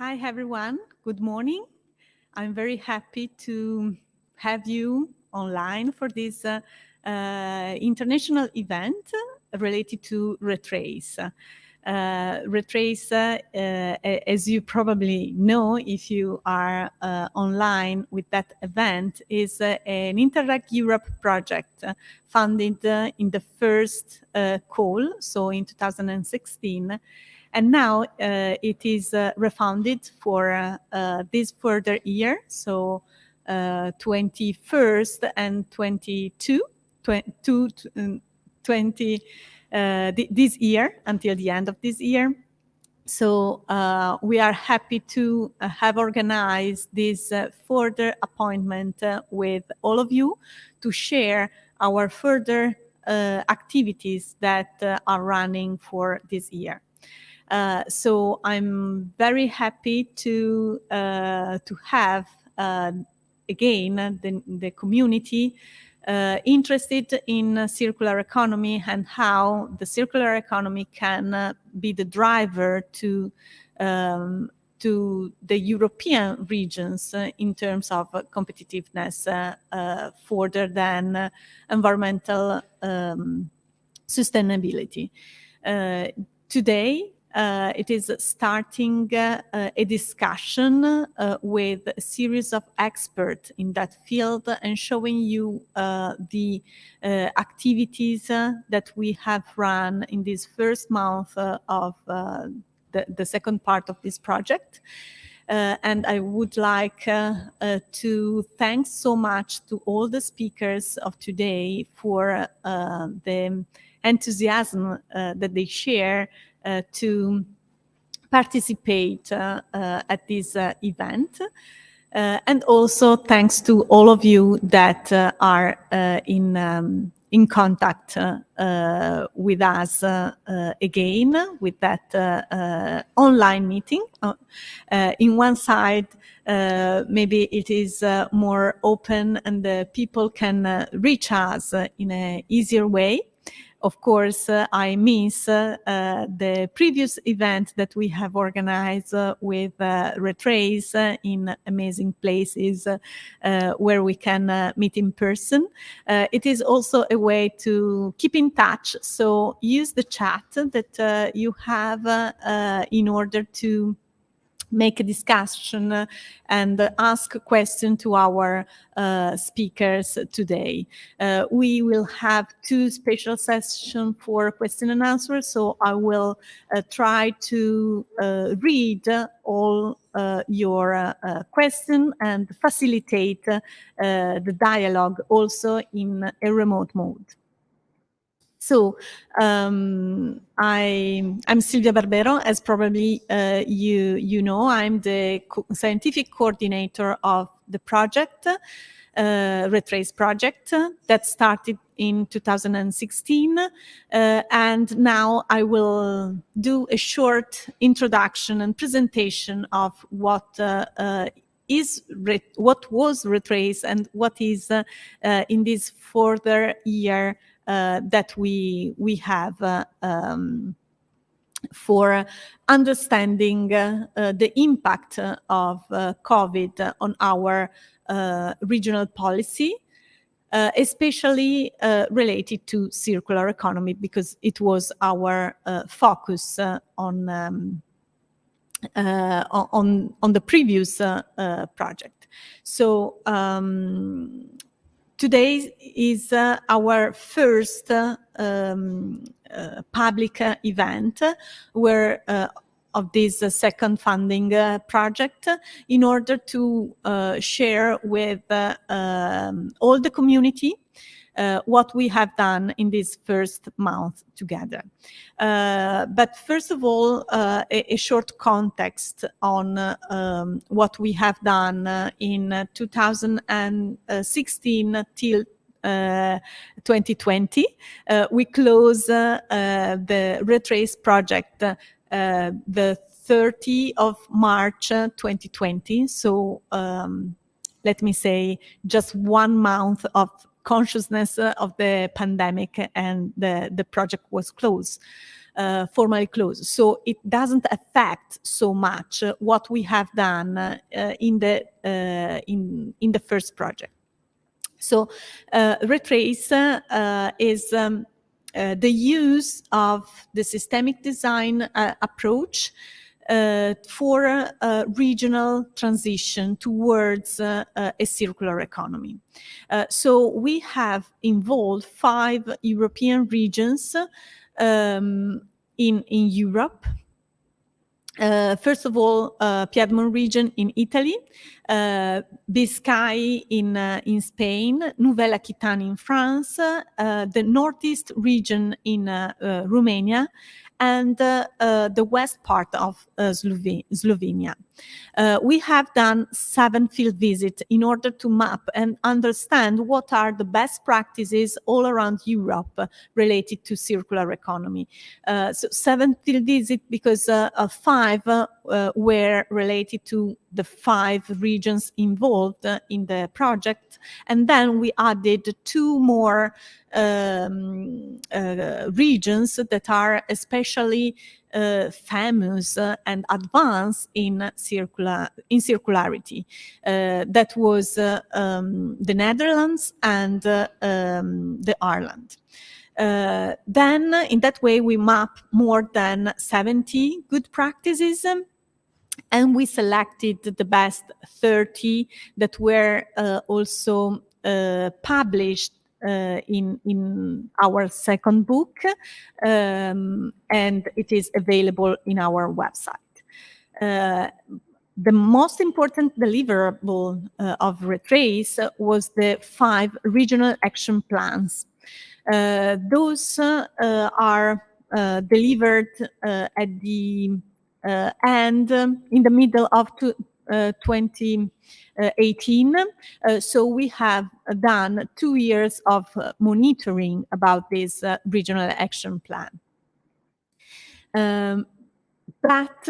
Hi, everyone. Good morning. I'm very happy to have you online for this international event related to Retrace. Retrace, as you probably know, if you are online with that event, is an Interreg Europe project funded in the first call, so in 2016. And now it is refunded for this further year, so 21st and 22, 20, this year, until the end of this year. So we are happy to have organized this further appointment with all of you to share our further activities that are running for this year. So I'm very happy to have again the community interested in circular economy and how the circular economy can be the driver to the European regions in terms of competitiveness further than environmental sustainability. Today, it is starting a discussion with a series of experts in that field and showing you the activities that we have run in this first month of the second part of this project. And I would like to thank so much to all the speakers of today for the enthusiasm that they share to participate at this event. And also thanks to all of you that are in contact with us again with that online meeting. In one side, maybe it is more open and the people can reach us in an easier way. Of course, I miss the previous event that we have organized with Retrace in amazing places where we can meet in person. It is also a way to keep in touch, so use the chat that you have in order to make a discussion and ask a question to our speakers today. We will have two special sessions for question and answer, so I will try to read all your question and facilitate the dialogue also in a remote mode. So I'm Silvia Barbero, as probably you know. I'm the scientific coordinator of the project, Retrace project, that started in 2016. And now I will do a short introduction and presentation of what was Retrace and what is in this further year that we have for understanding the impact of COVID on our regional policy, especially related to circular economy, because it was our focus on the previous project. So today is our first public event where of this second funding project, in order to share with all the community what we have done in this first month together. But first of all, a short context on what we have done in 2016 till 2020. We closed the Retrace project the 30th of March 2020. So let me say just 1 month of consciousness of the pandemic, and the project was closed. Formally closed. So it doesn't affect so much what we have done in the first project. So Retrace is the use of the systemic design approach for a regional transition towards a circular economy. So we have involved 5 European regions in Europe. First of all, Piedmont region in Italy, Biscay in Spain, Nouvelle Aquitaine in France, the Northeast region in Romania, and the west part of Slovenia. We have done 7 field visits in order to map and understand what are the best practices all around Europe related to circular economy. So 7 field visits because 5 were related to the 5 regions involved in the project, and then we added 2 more regions that are especially famous and advanced in circularity. That was the Netherlands and the Ireland. Then in that way we map more than 70 good practices, and we selected the best 30 that were also published in our second book, and it is available in our website. The most important deliverable of Retrace was the 5 regional action plans. Those are delivered at the end, in the middle of 2018. So we have done 2 years of monitoring about this regional action plan. But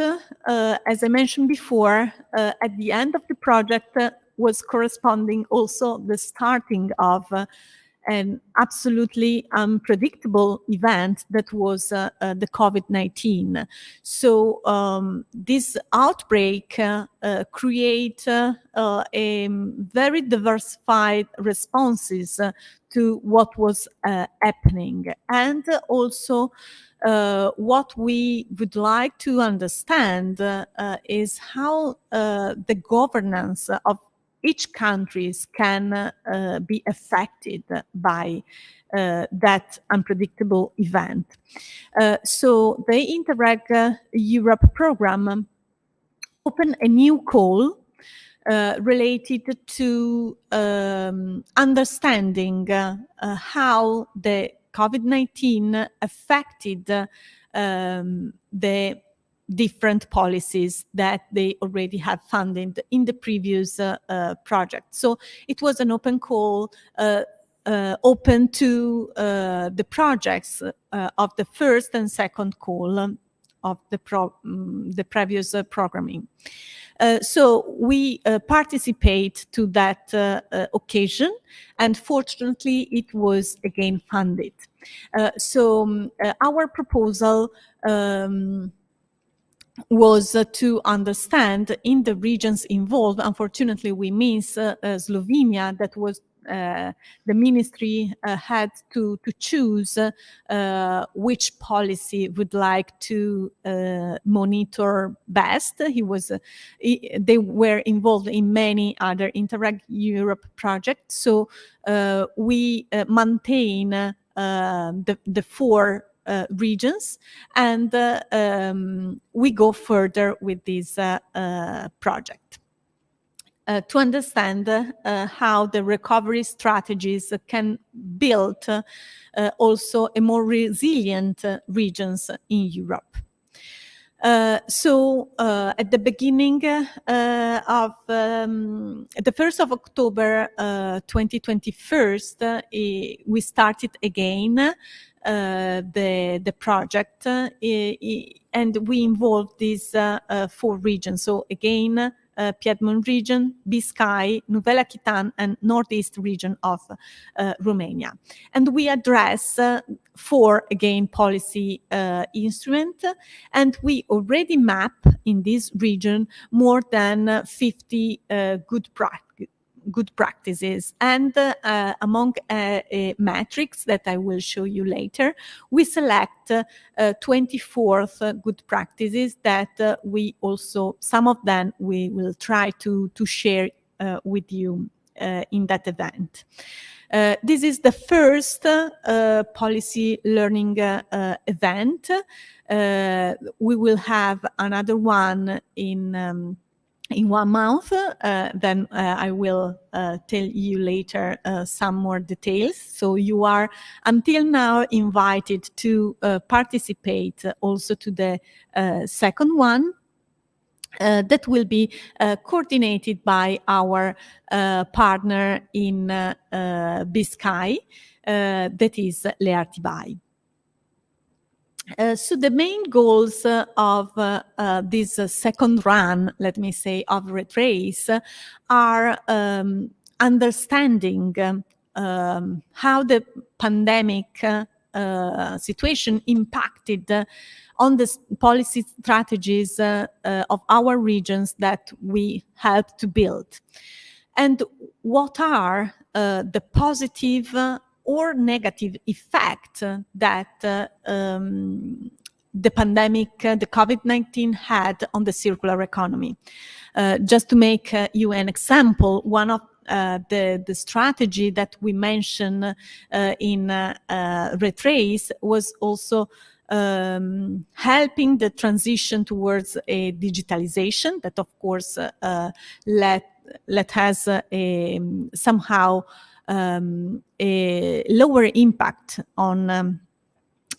as I mentioned before, at the end of the project was corresponding also the starting of an absolutely unpredictable event that was the COVID-19. So this outbreak create a very diversified responses to what was happening, and also what we would like to understand is how the governance of each countries can be affected by that unpredictable event. So the Interreg Europe program opened a new call related to understanding how the COVID-19 affected the different policies that they already had funded in the previous project. So it was an open call open to the projects of the first and second call of the previous programming. So we participate to that occasion, and fortunately it was again funded. So our proposal was to understand in the regions involved. Unfortunately, we miss Slovenia. That was the ministry had to choose which policy would like to monitor best. They were involved in many other Interreg Europe projects. So we maintain the 4 regions, and we go further with this project to understand how the recovery strategies can build also a more resilient regions in Europe. So at the beginning of the 1st of October 2021, we started again the project, and we involved these 4 regions. So again, Piedmont region, Biscay, Nouvelle Aquitaine, and Northeast region of Romania. And we address 4, again, policy instruments, and we already map in this region more than 50 good practices. And among metrics that I will show you later, we select 24th good practices that we also, some of them we will try to share with you in that event. This is the first policy learning event. We will have another one in 1 month. Then I will tell you later some more details. So you are until now invited to participate also to the second one. That will be coordinated by our partner in Biscay, that is Leartibai. So the main goals of this second run, let me say, of Retrace are understanding how the pandemic situation impacted on the policy strategies of our regions that we help to build. And what are the positive or negative effect that the pandemic, the COVID-19 had on the circular economy. Just to make you an example, one of the strategy that we mentioned in Retrace was also helping the transition towards a digitalization that, of course, let has somehow a lower impact on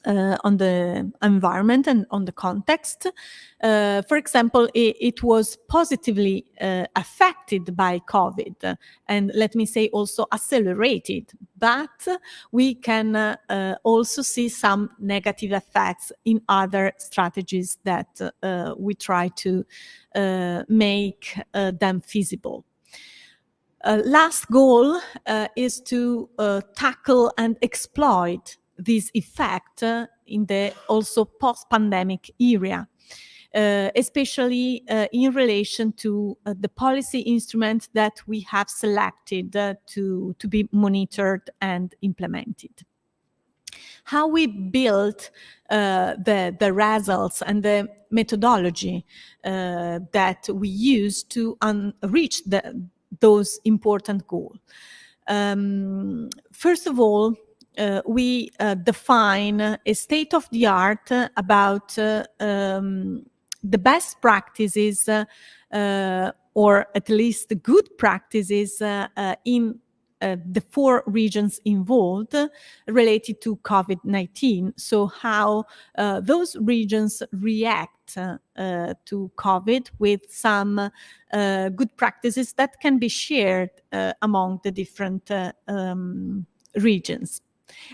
the environment and on the context. For example, it was positively affected by COVID, and let me say also accelerated, but we can also see some negative effects in other strategies that we try to make them feasible. Last goal is to tackle and exploit this effect in the also post-pandemic era, especially in relation to the policy instrument that we have selected to be monitored and implemented. How we built the results and the methodology that we use to reach those important goals. First of all, we define a state-of-the-art about the best practices or at least the good practices in the 4 regions involved related to COVID-19. So how those regions react to COVID with some good practices that can be shared among the different regions.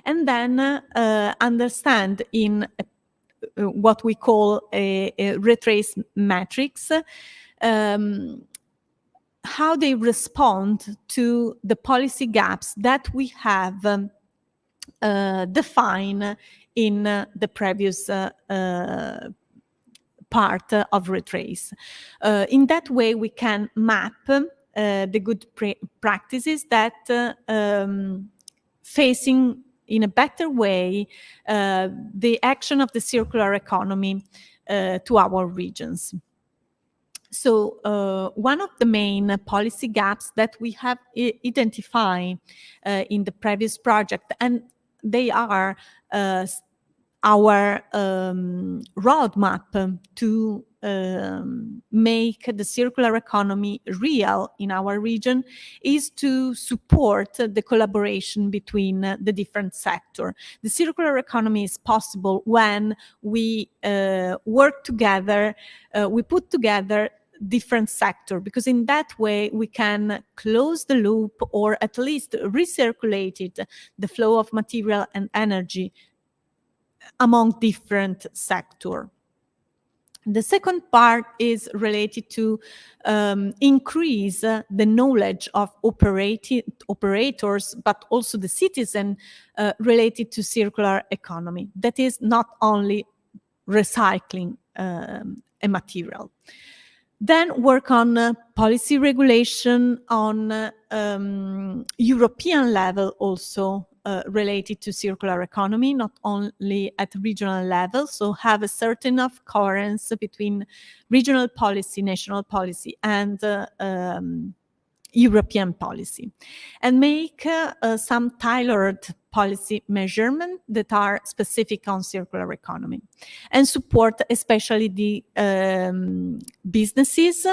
And then understand in what we call a Retrace matrix, how they respond to the policy gaps that we have defined in the previous part of Retrace. In that way, we can map the good practices that facing in a better way the action of the circular economy to our regions. So one of the main policy gaps that we have identified in the previous project, and they are our roadmap to make the circular economy real in our region, is to support the collaboration between the different sectors. The circular economy is possible when we work together, we put together different sectors, because in that way we can close the loop or at least recirculate the flow of material and energy among different sectors. The second part is related to increase the knowledge of operators, but also the citizen related to circular economy. That is not only recycling a material. Then work on policy regulation on European level also related to circular economy, not only at regional level. So have a certain of coherence between regional policy, national policy, and European policy, and make some tailored policy measurements that are specific on circular economy, and support especially the businesses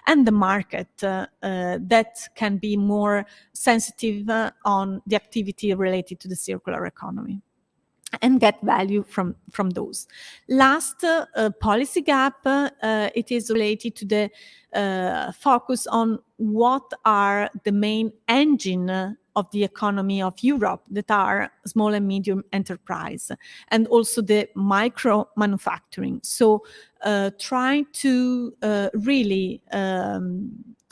and the market that can be more sensitive on the activity related to the circular economy, and get value from those. Last policy gap, it is related to the focus on what are the main engine of the economy of Europe, that are small and medium enterprise, and also the micro manufacturing. So trying to really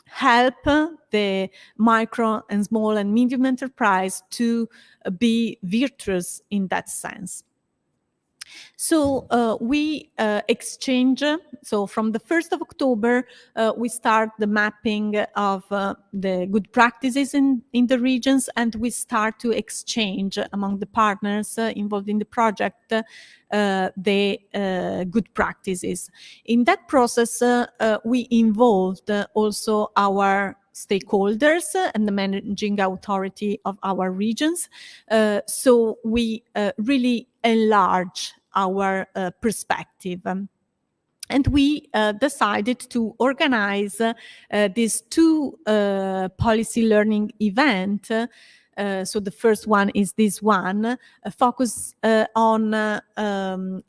help the micro and small and medium enterprise to be virtuous in that sense. So we exchange, so from the 1st of October, we start the mapping of the good practices in the regions, and we start to exchange among the partners involved in the project the good practices. In that process, we involved also our stakeholders and the managing authority of our regions. So we really enlarge our perspective. And we decided to organize these two policy learning events. So the first one is this one, focus on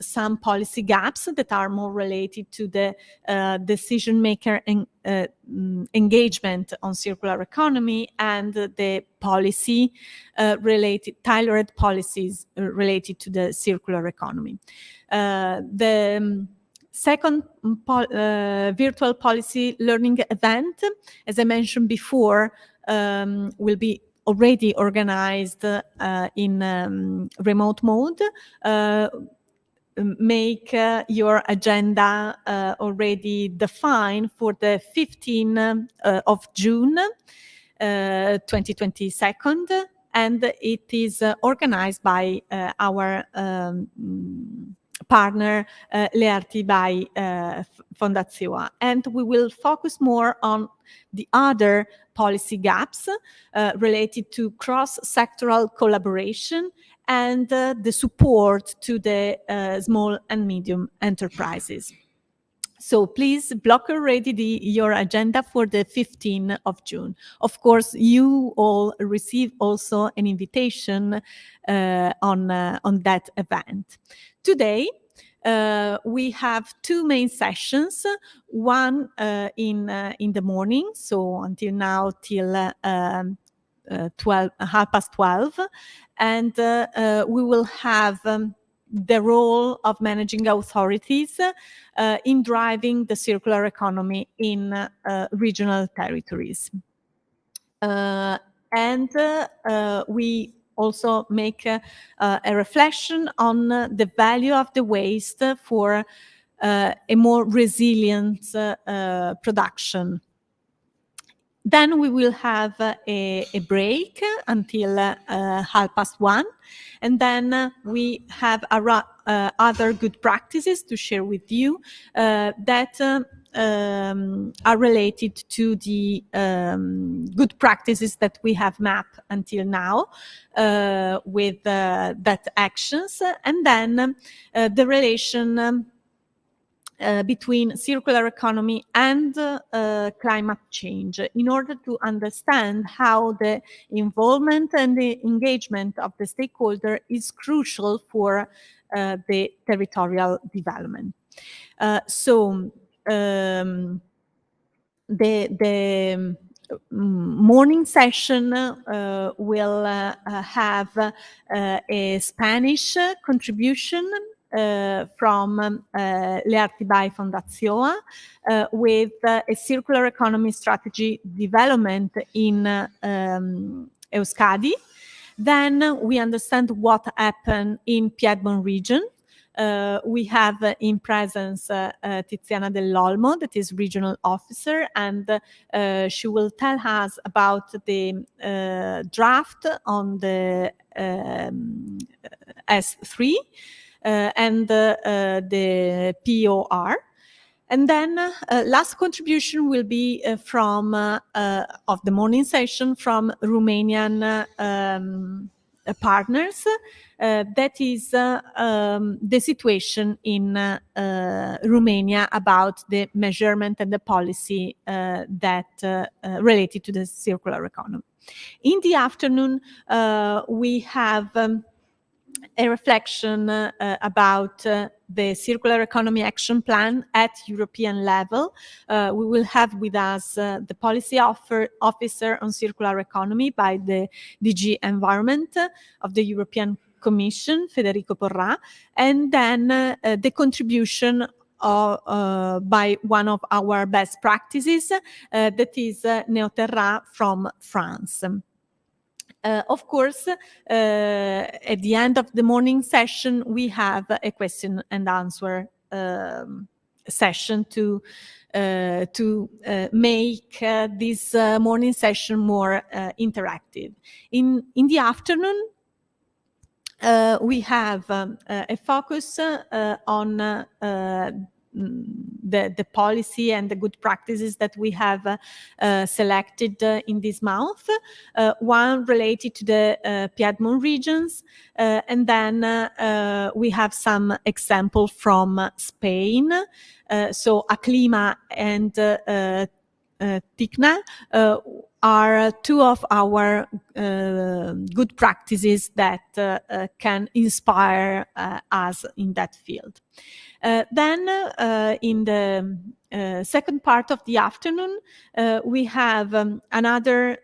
some policy gaps that are more related to the decision maker and engagement on circular economy, and the policy tailored policies related to the circular economy. The second virtual policy learning event, as I mentioned before, will be already organized in remote mode. Make your agenda already defined for the 15th of June 2022, and it is organized by our partner Leartibai Fundazioa, and we will focus more on the other policy gaps related to cross-sectoral collaboration and the support to the small and medium enterprises. So please block already your agenda for the 15th of June. Of course, you all receive also an invitation on that event. Today, we have two main sessions, one in the morning, so until now till 12:30, and we will have the role of managing authorities in driving the circular economy in regional territories. And we also make a reflection on the value of the waste for a more resilient production. Then we will have a break until 1:30, and then we have other good practices to share with you that are related to the good practices that we have mapped until now with that actions, and then the relation between circular economy and climate change, in order to understand how the involvement and the engagement of the stakeholder is crucial for the territorial development. So the morning session will have a Spanish contribution from Leartibai Fundazioa with a circular economy strategy development in Escali. Then we understand what happened in Piedmont region. We have in presence Tiziana dell'Olmo, that is regional officer, and she will tell us about the draft on the S3 and the POR. And then last contribution will be from of the morning session from Romanian partners. That is the situation in Romania about the measurement and the policy that related to the circular economy. In the afternoon, we have a reflection about the Circular Economy Action Plan at European level. We will have with us the Policy Officer on Circular Economy by the DG Environment of the European Commission, Federico Porra, and then the contribution by one of our best practices, that is Terra from France. Of course, at the end of the morning session, we have a question and answer session to make this morning session more interactive. In the afternoon, we have a focus on the policy and the good practices that we have selected in this month. One related to the Piedmont regions, and then we have some example from Spain. So Aclima and Ticna are two of our good practices that can inspire us in that field. Then in the second part of the afternoon, we have another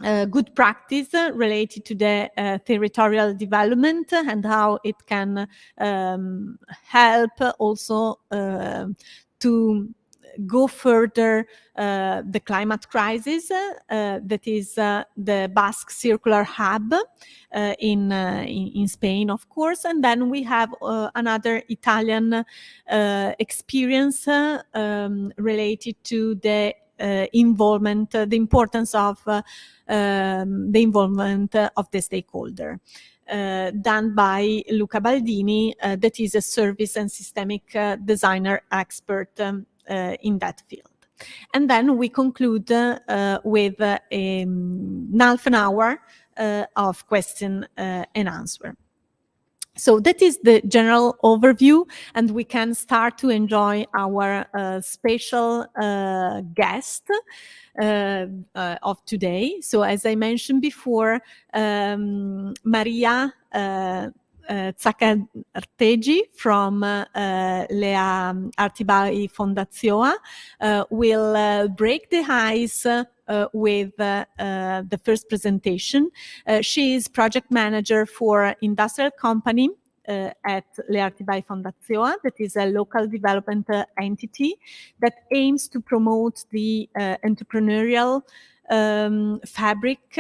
good practice related to the territorial development and how it can help also to go further the climate crisis, that is the Basque Circular Hub in Spain, of course. And then we have another Italian experience related to the involvement, the importance of the involvement of the stakeholder. Done by Luca Baldini, that is a service and systemic designer expert in that field. And then we conclude with half an hour of question and answer. So that is the general overview, and we can start to enjoy our special guest of today. So as I mentioned before, Maria Txakartegi from Leartibai Fundazioa will break the ice with the first presentation. She is project manager for industrial company at Leartibai Fundazioa, that is a local development entity that aims to promote the entrepreneurial fabric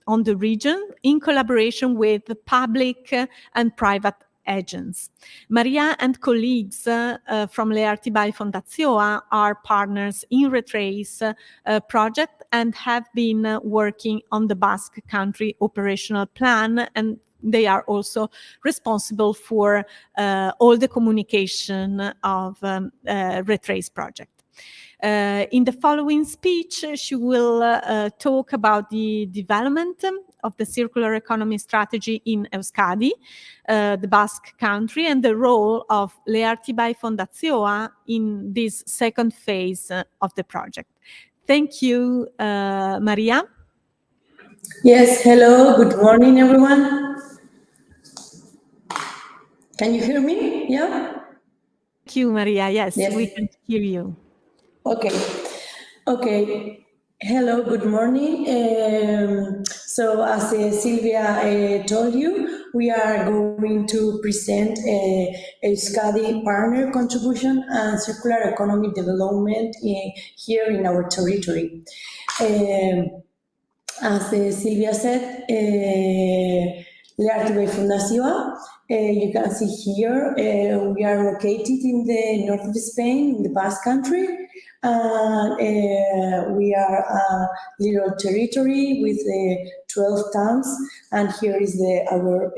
on the region in collaboration with the public and private agents. Maria and colleagues from Leartibai Fundazioa are partners in Retrace project and have been working on the Basque Country operational plan, and they are also responsible for all the communication of Retrace project. In the following speech, she will talk about the development of the circular economy strategy in Escali, the Basque Country, and the role of Leartibai Fundazioa in this second phase of the project. Thank you, Maria. Yes, hello, good morning, everyone. Can you hear me? Yeah? Thank you, Maria. Yes, we can hear you. Okay. Hello, good morning. So as Silvia told you, we are going to present a study partner contribution and circular economy development here in our territory. As Silvia said, Leartibai Fundazioa, you can see here, we are located in the north of Spain, in the Basque country. We are a little territory with 12 towns, and here is our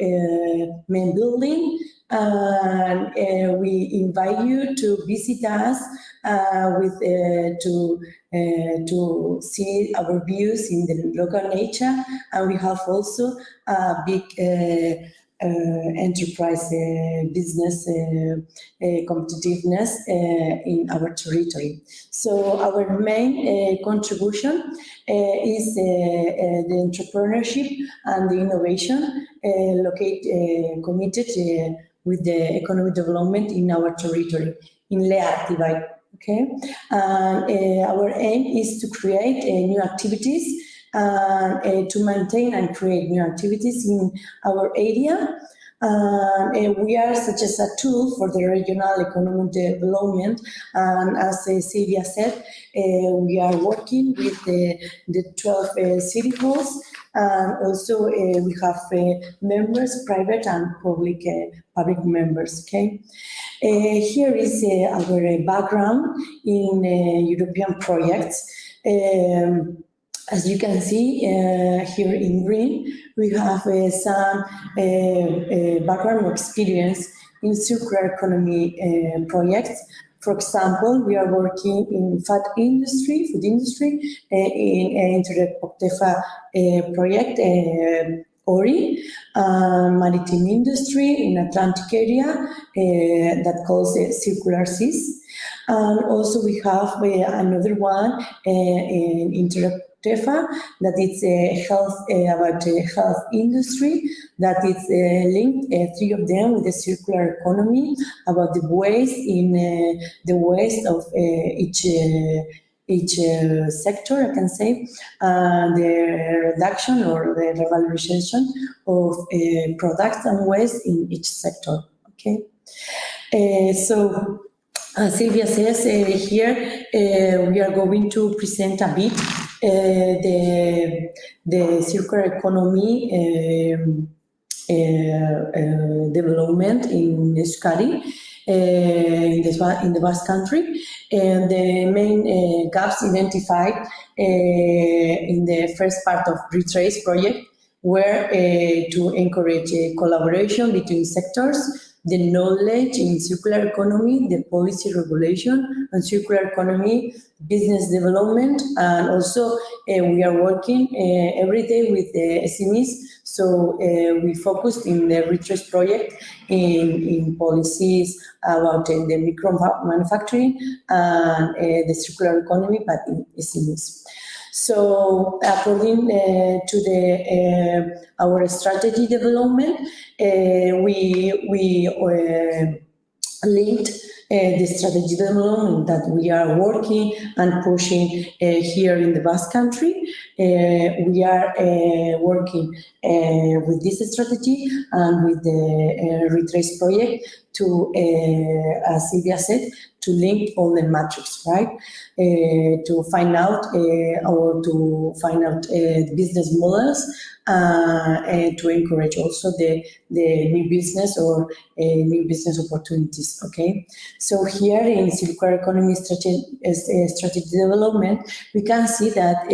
main building. And we invite you to visit us to see our views in the local nature, and we have also a big enterprise business competitiveness in our territory. So our main contribution is the entrepreneurship and the innovation committed with the economic development in our territory, in Leartibai. Okay, our aim is to create new activities, to maintain and create new activities in our area. We are such as a tool for the regional economic development, and as Silvia said, we are working with the 12 city halls, and also we have members, private and public members. Okay, here is our background in European projects. As you can see here in green, we have some background experience in circular economy projects. For example, we are working in food industry, in Txakartegi project, ORI, maritime industry in Atlantic area that calls Circular Seas. And also we have another one in Terra, that is health, about health industry, that is linked, three of them, with the circular economy, about the waste of each sector, I can say, the reduction or the revalorization of products and waste in each sector. Okay, so as Silvia says here, we are going to present a bit the circular economy development in Escali, in the Basque country, and the main gaps identified in the first part of Retrace project were to encourage collaboration between sectors, the knowledge in circular economy, the policy regulation on circular economy, business development, and also we are working every day with the SMEs. So we focused in the Retrace project in policies about the micro manufacturing and the circular economy, but in SMEs. So according to our strategy development, we linked the strategy development that we are working and pushing here in the Basque country. We are working with this strategy and with the Retrace project to, as Silvia said, to link all the metrics, right? To find out business models and to encourage also the new business or new business opportunities. Okay, so here in circular economy strategy development, we can see that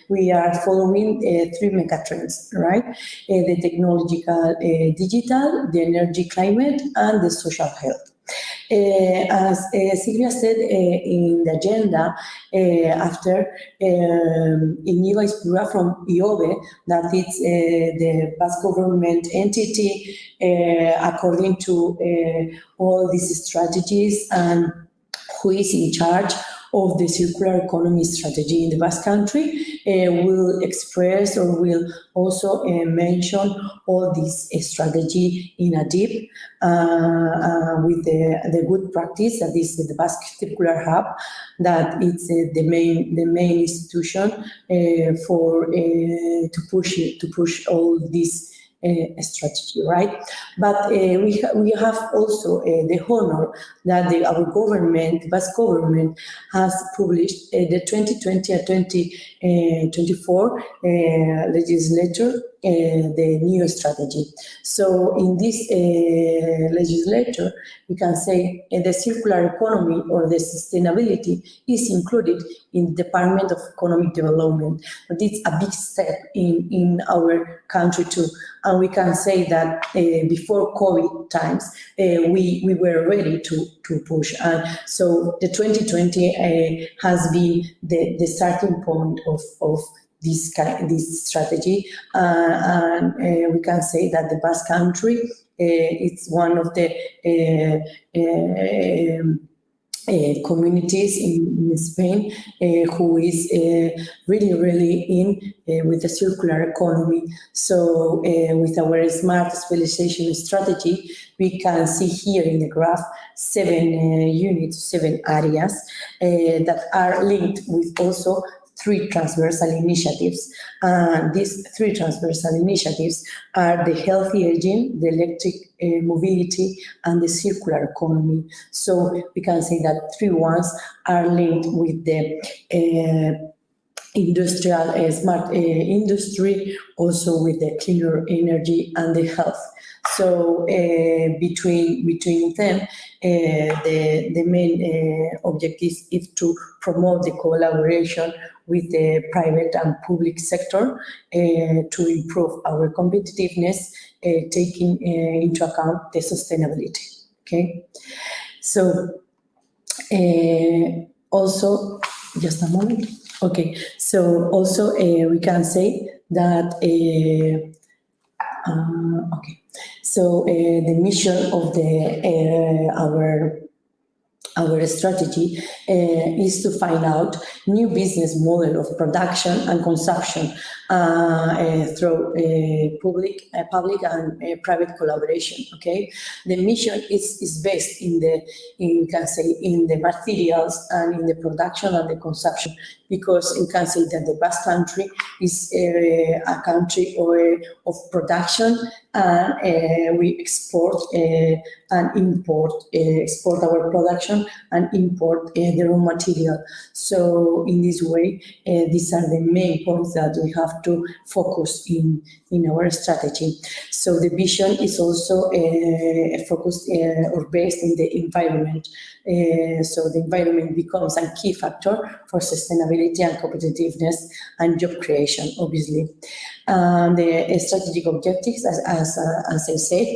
we are following three megatrends, right? The technological, digital, the energy, climate, and the social health. As Silvia said in the agenda, after Inigo Ispura from IOBE, that is the Basque government entity, according to all these strategies and who is in charge of the circular economy strategy in the Basque Country will express or will also mention all this strategy in a deep with the good practice that is the Basque Circular Hub, that it's the main institution for to push all this strategy, right? But we have also the honor that our government, Basque government, has published the 2020 and 2024 legislature, the new strategy. So in this legislature, we can say the circular economy or the sustainability is included in the Department of Economic Development. But it's a big step in our country too. And we can say that before COVID times, we were ready to push. And so the 2020 has been the starting point of this strategy. And we can say that the Basque Country, it's one of the communities in Spain who is really in with the circular economy. So with our smart specialization strategy, we can see here in the graph 7 units, 7 areas that are linked with also 3 transversal initiatives. These 3 transversal initiatives are the healthy aging, the electric mobility, and the circular economy. So we can say that 3 ones are linked with the industrial smart industry, also with the cleaner energy and the health. So between them, the main objective is to promote the collaboration with the private and public sector to improve our competitiveness, taking into account the sustainability. Okay, so also just a moment. Okay, so also we can say that. Okay, so the mission of our strategy is to find out new business model of production and consumption through public and private collaboration. Okay, the mission is based in the materials and in the production and the consumption, because you can say that the Basque Country is a country of production, and we export and import, export our production and import the raw material. So in this way, these are the main points that we have to focus in our strategy. So the vision is also focused or based in the environment. So the environment becomes a key factor for sustainability and competitiveness and job creation, obviously. The strategic objectives, as I said,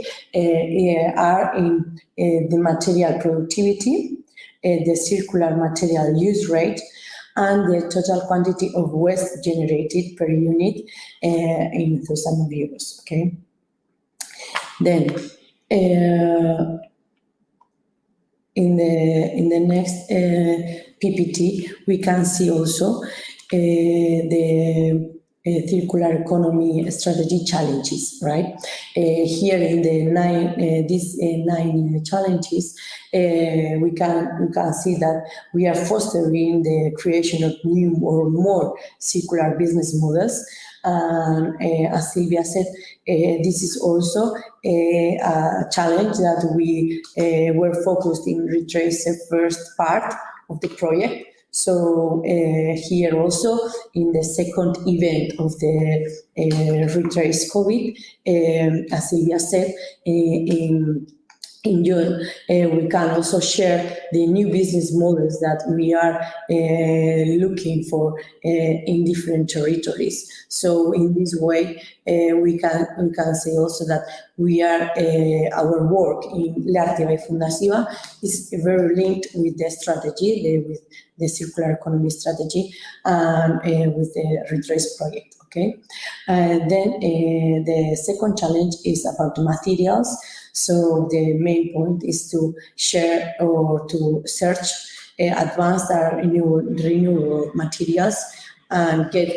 are in the material productivity, the circular material use rate, and the total quantity of waste generated per unit in thousand of euros. Okay. Then in the next PPT, we can see also the circular economy strategy challenges, right? Here in the these 9 challenges, we can see that we are fostering the creation of new or more circular business models. As Silvia said, this is also a challenge that we were focused in retrace the first part of the project. So here also in the second event of the retrace COVID, as Silvia said, in June, we can also share the new business models that we are looking for in different territories. So in this way, we can say also that we are our work in Leartibai Fundazioa is very linked with the strategy, with the circular economy strategy, and with the retrace project. Okay, then the second challenge is about materials. So the main point is to share or to search advance our renewable materials and get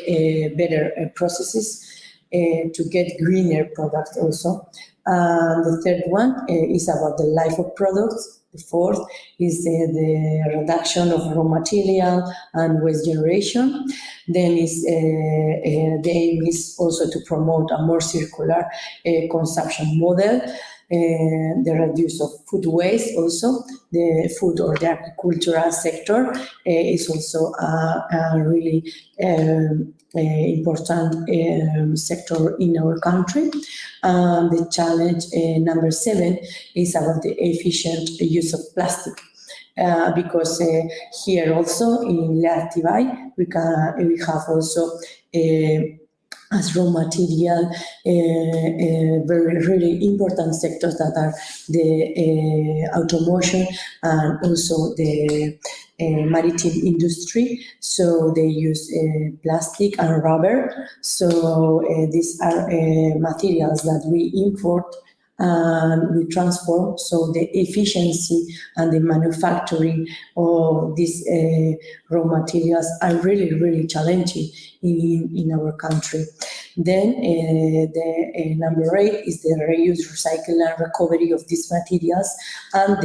better processes to get greener products also. The third one is about the life of products. The fourth is the reduction of raw material and waste generation. Then the aim is also to promote a more circular consumption model. The reduce of food waste also. The food or the agricultural sector is also a really important sector in our country. The challenge number 7 is about the efficient use of plastic. Because here also in Leartibai we have also as raw material very really important sectors that are the automotive and also the maritime industry. So they use plastic and rubber. So these are materials that we import and we transform. So the efficiency and the manufacturing of these raw materials are really challenging in our country. Then the number 8 is the reuse, recycle and recovery of these materials, and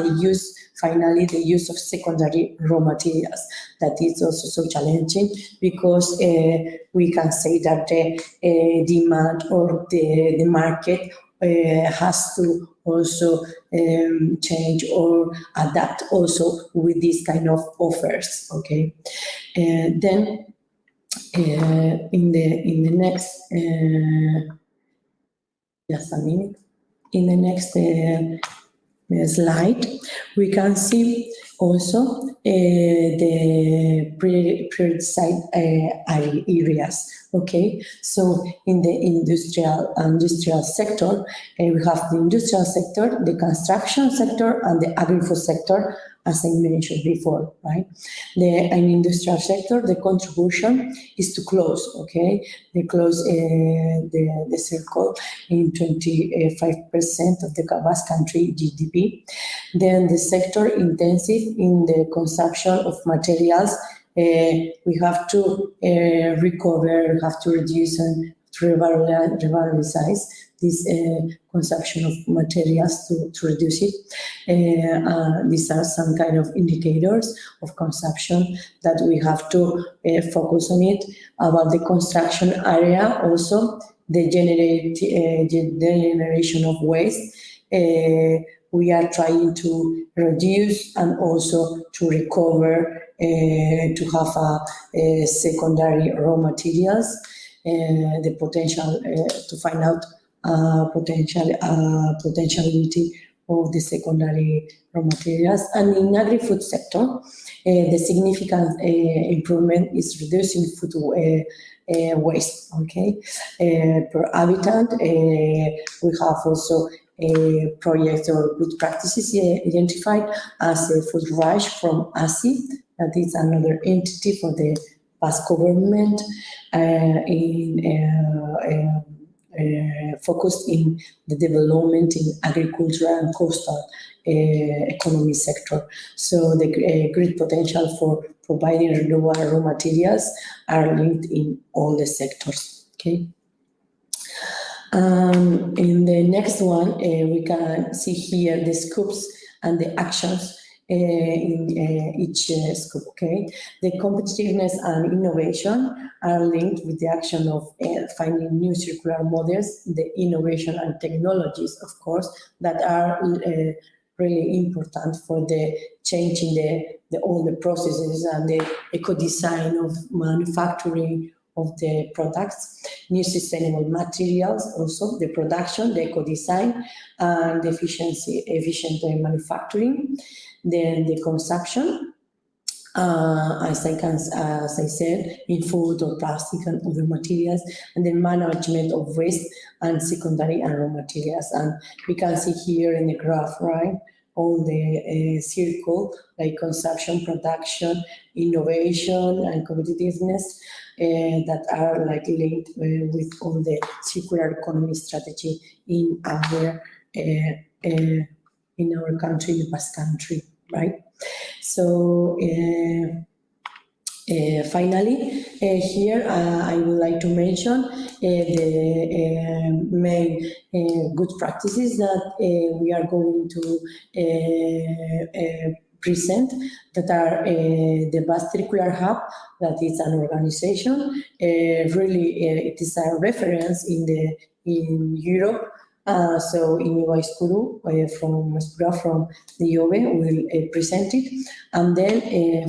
finally the use of secondary raw materials. That is also so challenging because we can say that the demand or the market has to also change or adapt also with these kind of offers. Okay, then in the next just a minute. In the next slide, we can see also the prioritized areas. Okay, so in the industrial sector, we have the industrial sector, the construction sector, and the agri-food sector, as I mentioned before, right? In industrial sector, the contribution is to close, okay? They close the circle in 25% of the Basque country GDP. Then the sector intensive in the consumption of materials, we have to recover, we have to reduce and to revalorize this consumption of materials to reduce it. These are some kind of indicators of consumption that we have to focus on it. About the construction area also, the generation of waste. We are trying to reduce and also to recover, to have a secondary raw materials, the potential to find out potentiality of the secondary raw materials. And in agri-food sector, the significant improvement is reducing food waste. Okay, per habitant, we have also a project or good practices identified as a food rush from ASI, that is another entity for the Basque government, focused in the development in agriculture and coastal economy sector. So the great potential for providing renewable raw materials are linked in all the sectors. Okay. In the next one, we can see here the scopes and the actions in each scope. Okay, the competitiveness and innovation are linked with the action of finding new circular models, the innovation and technologies, of course, that are really important for the changing all the processes and the eco-design of manufacturing of the products, new sustainable materials, also the production, the eco-design, and the efficient manufacturing. Then the consumption, as I said, in food or plastic and other materials, and the management of waste and secondary and raw materials. And we can see here in the graph, right, all the circle, like consumption, production, innovation, and competitiveness, that are like linked with all the circular economy strategy in our country, in the Basque country, right? So finally, here I would like to mention the main good practices that we are going to present, that are the Basque Curricular Hub, that is an organization. Really, it is a reference in Europe. So Inigo Aizpuru from the IOBE will present it. And then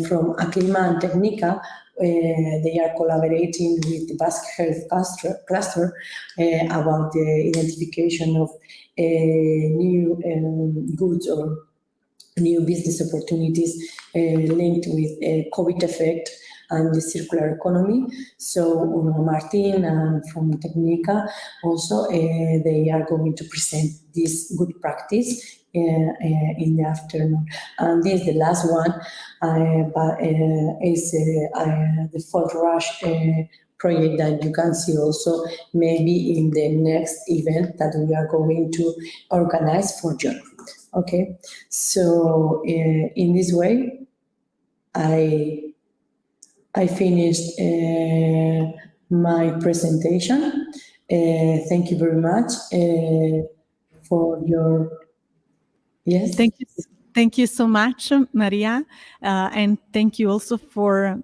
from Aclima and Technica, they are collaborating with the Basque Health Cluster about the identification of new goods or new business opportunities linked with COVID effect and the circular economy. So Martin and from Technica also, they are going to present this good practice in the afternoon. And this, the last one, is the Fort Rush project that you can see also maybe in the next event that we are going to organize for June. Okay, so in this way, I finished my presentation. Thank you very much for your, yes. Thank you so much, Maria, and thank you also for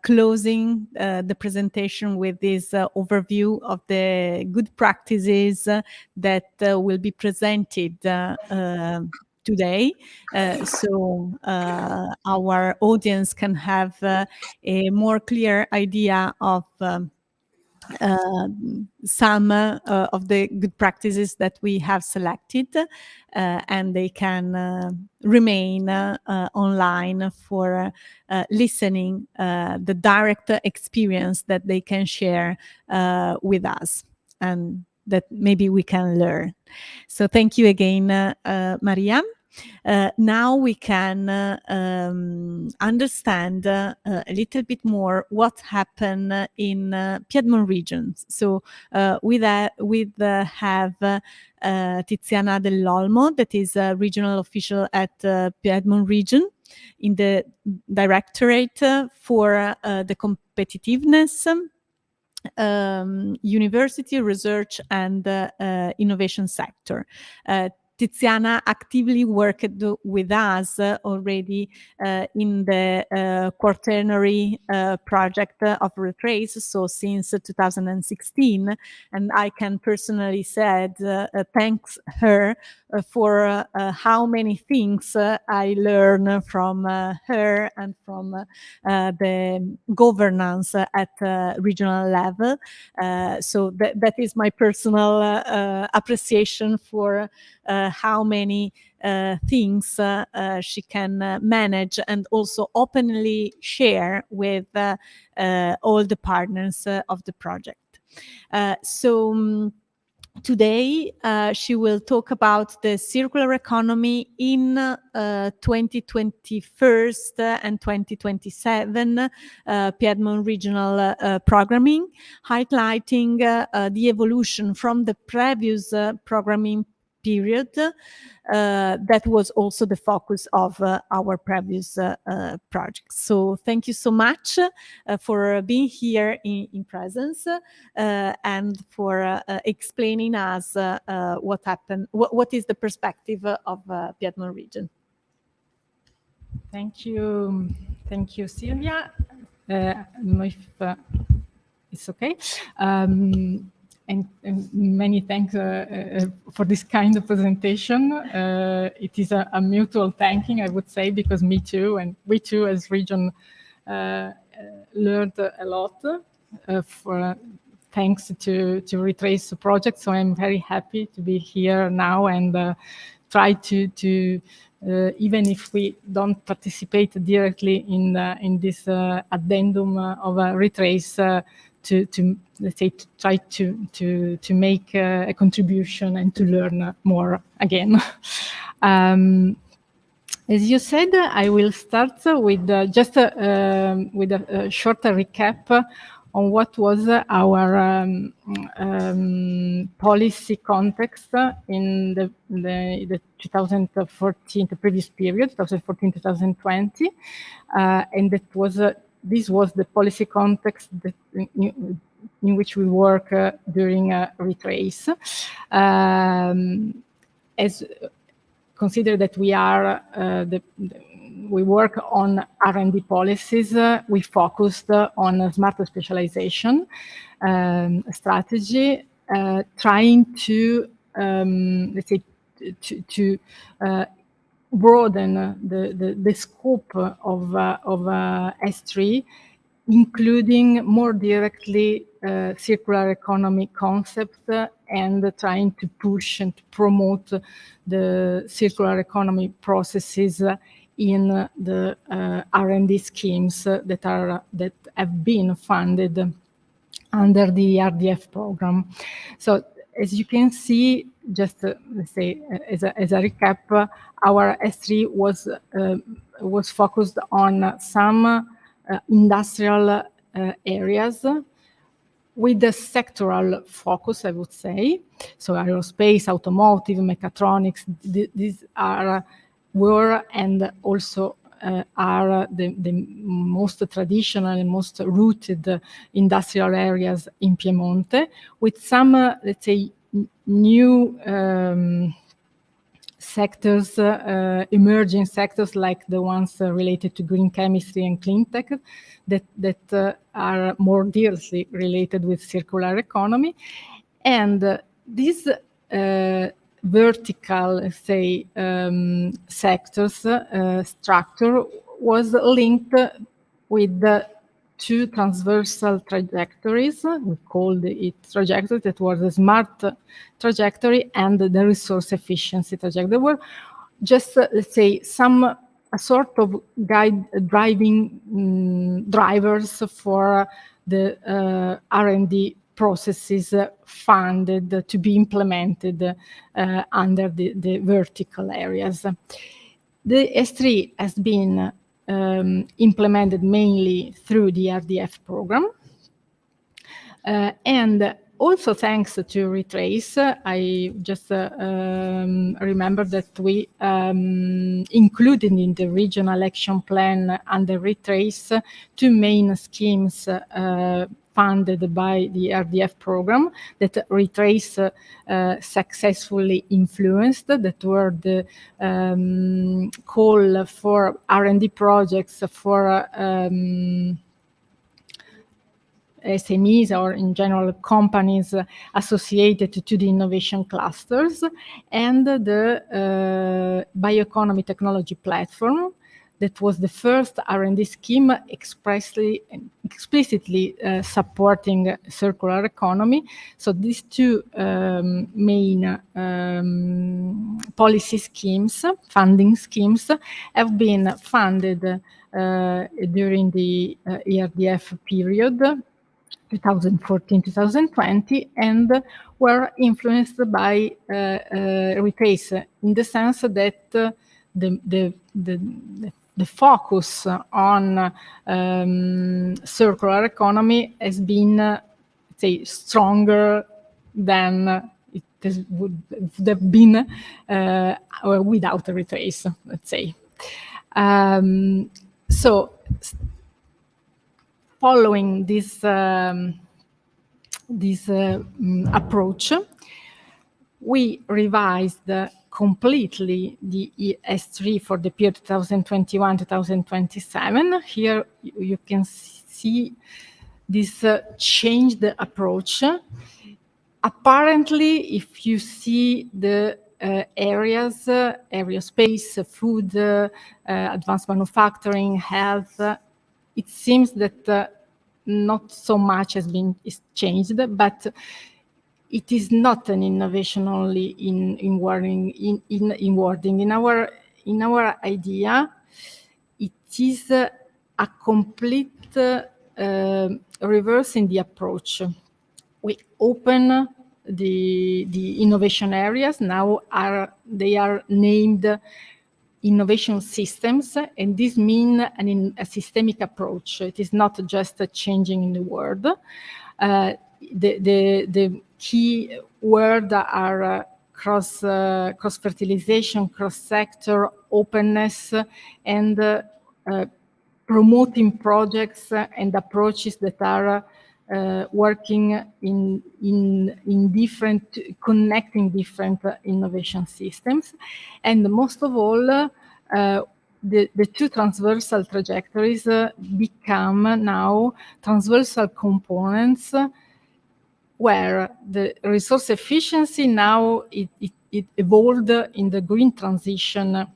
closing the presentation with this overview of the good practices that will be presented today, so our audience can have a more clear idea of some of the good practices that we have selected, and they can remain online for listening the direct experience that they can share with us and that maybe we can learn. So thank you again, Maria. Now we can understand a little bit more what happened in Piedmont region. So we have Tiziana dell'Olmo, that is a regional official at Piedmont region in the Directorate for the competitiveness, university research and innovation sector. Tiziana actively worked with us already in the quaternary project of Retrace, so since 2016, and I can personally say thanks her for how many things I learned from her and from the governance at regional level. So that is my personal appreciation for how many things she can manage and also openly share with all the partners of the project. Today, she will talk about the circular economy in 2021 and 2027 Piedmont regional programming, highlighting the evolution from the previous programming period. That was also the focus of our previous project. So thank you so much for being here in presence and for explaining us what happened, what is the perspective of Piedmont region. Thank you, Silvia. I don't know if it's okay. And many thanks for this kind of presentation. It is a mutual thanking, I would say, because me too, and we too as region learned a lot thanks to Retrace project. So I'm very happy to be here now and try to even if we don't participate directly in this addendum of Retrace, to let's say, to try to make a contribution and to learn more again. As you said, I will start with just with a short recap on what was our policy context in the 2014, the previous period, 2014-2020, and this was the policy context that in which we work during Retrace. As consider that we are we work on R&D policies. We focused on a smarter specialization strategy, trying to let's say to broaden the scope of S3, including more directly circular economy concept, and trying to push and to promote the circular economy processes in the R&D schemes that have been funded under the RDF program. So as you can see, just let's say as a recap, our S3 was focused on some industrial areas with a sectoral focus, I would say. So aerospace, automotive, mechatronics, these were and also are the most traditional and most rooted industrial areas in Piemonte, with some, let's say, new sectors, emerging sectors like the ones related to green chemistry and clean tech that are more directly related with circular economy. And this vertical, let's say, sectors structure was linked with the two transversal trajectories. We called it trajectory. That was the smart trajectory and the resource efficiency trajectory. They were just, let's say, a sort of drivers for the R&D processes funded to be implemented under the vertical areas. The S3 has been implemented mainly through the RDF program. And also thanks to Retrace, I just remember that we included in the regional action plan under Retrace two main schemes funded by the RDF program that Retrace successfully influenced, that were the call for R&D projects for SMEs, or in general companies associated to the innovation clusters, and the bioeconomy technology platform. That was the first R&D scheme explicitly supporting circular economy. So these two main policy schemes, funding schemes, have been funded during the ERDF period, 2014-2020, and were influenced by Retrace in the sense that the focus on circular economy has been, say, stronger than it would have been without a Retrace, let's say. So, following this approach, we revised completely the S3 for the period 2021-2027. Here you can see this changed approach. Apparently, if you see the areas, aerospace, food, advanced manufacturing, health, it seems that not so much is changed, but it is not an innovation only in wording. In our idea, it is a complete reverse in the approach. We open the innovation areas. Now they are named innovation systems, and this means a systemic approach. It is not just a changing in the word. The key words are cross-fertilization, cross-sector, openness, and promoting projects and approaches that are working in different, connecting different innovation systems. And most of all, the two transversal trajectories become now transversal components where the resource efficiency now it evolved in the green transition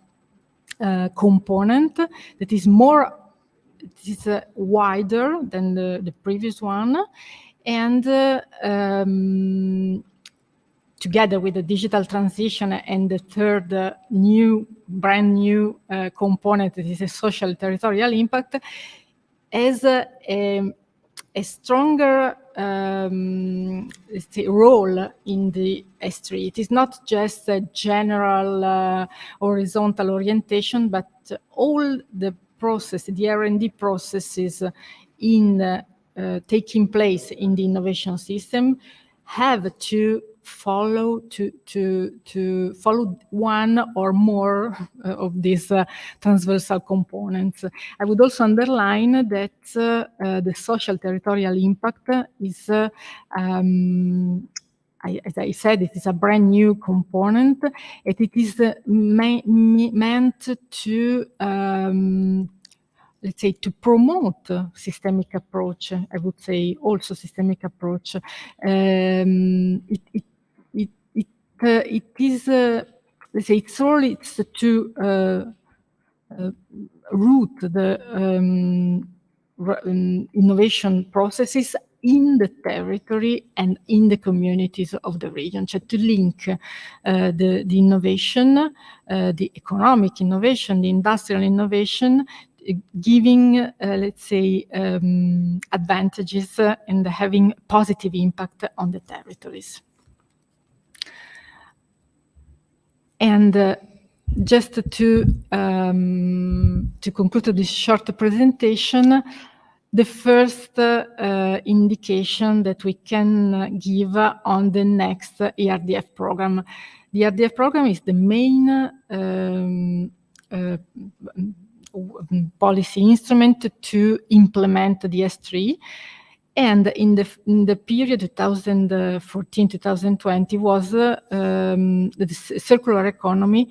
component that is more, it is wider than the previous one, and together with the digital transition and the third brand new component that is a social territorial impact, as a stronger let's say, role in the S3. It is not just a general horizontal orientation, but all the process, the R&D processes in taking place in the innovation system have to follow follow one or more of these transversal components. I would also underline that the social territorial impact is, as I said, it is a brand new component, and it is meant to let's say, to promote systemic approach. I would say also systemic approach. It is, let's say, its role is to root the innovation processes in the territory and in the communities of the region, so to link the innovation, the economic innovation, the industrial innovation, giving, let's say, advantages and having positive impact on the territories. And just to conclude this short presentation, the first indication that we can give on the next ERDF program. The ERDF program is the main policy instrument to implement the S3. And in the period 2014-2020 was the circular economy,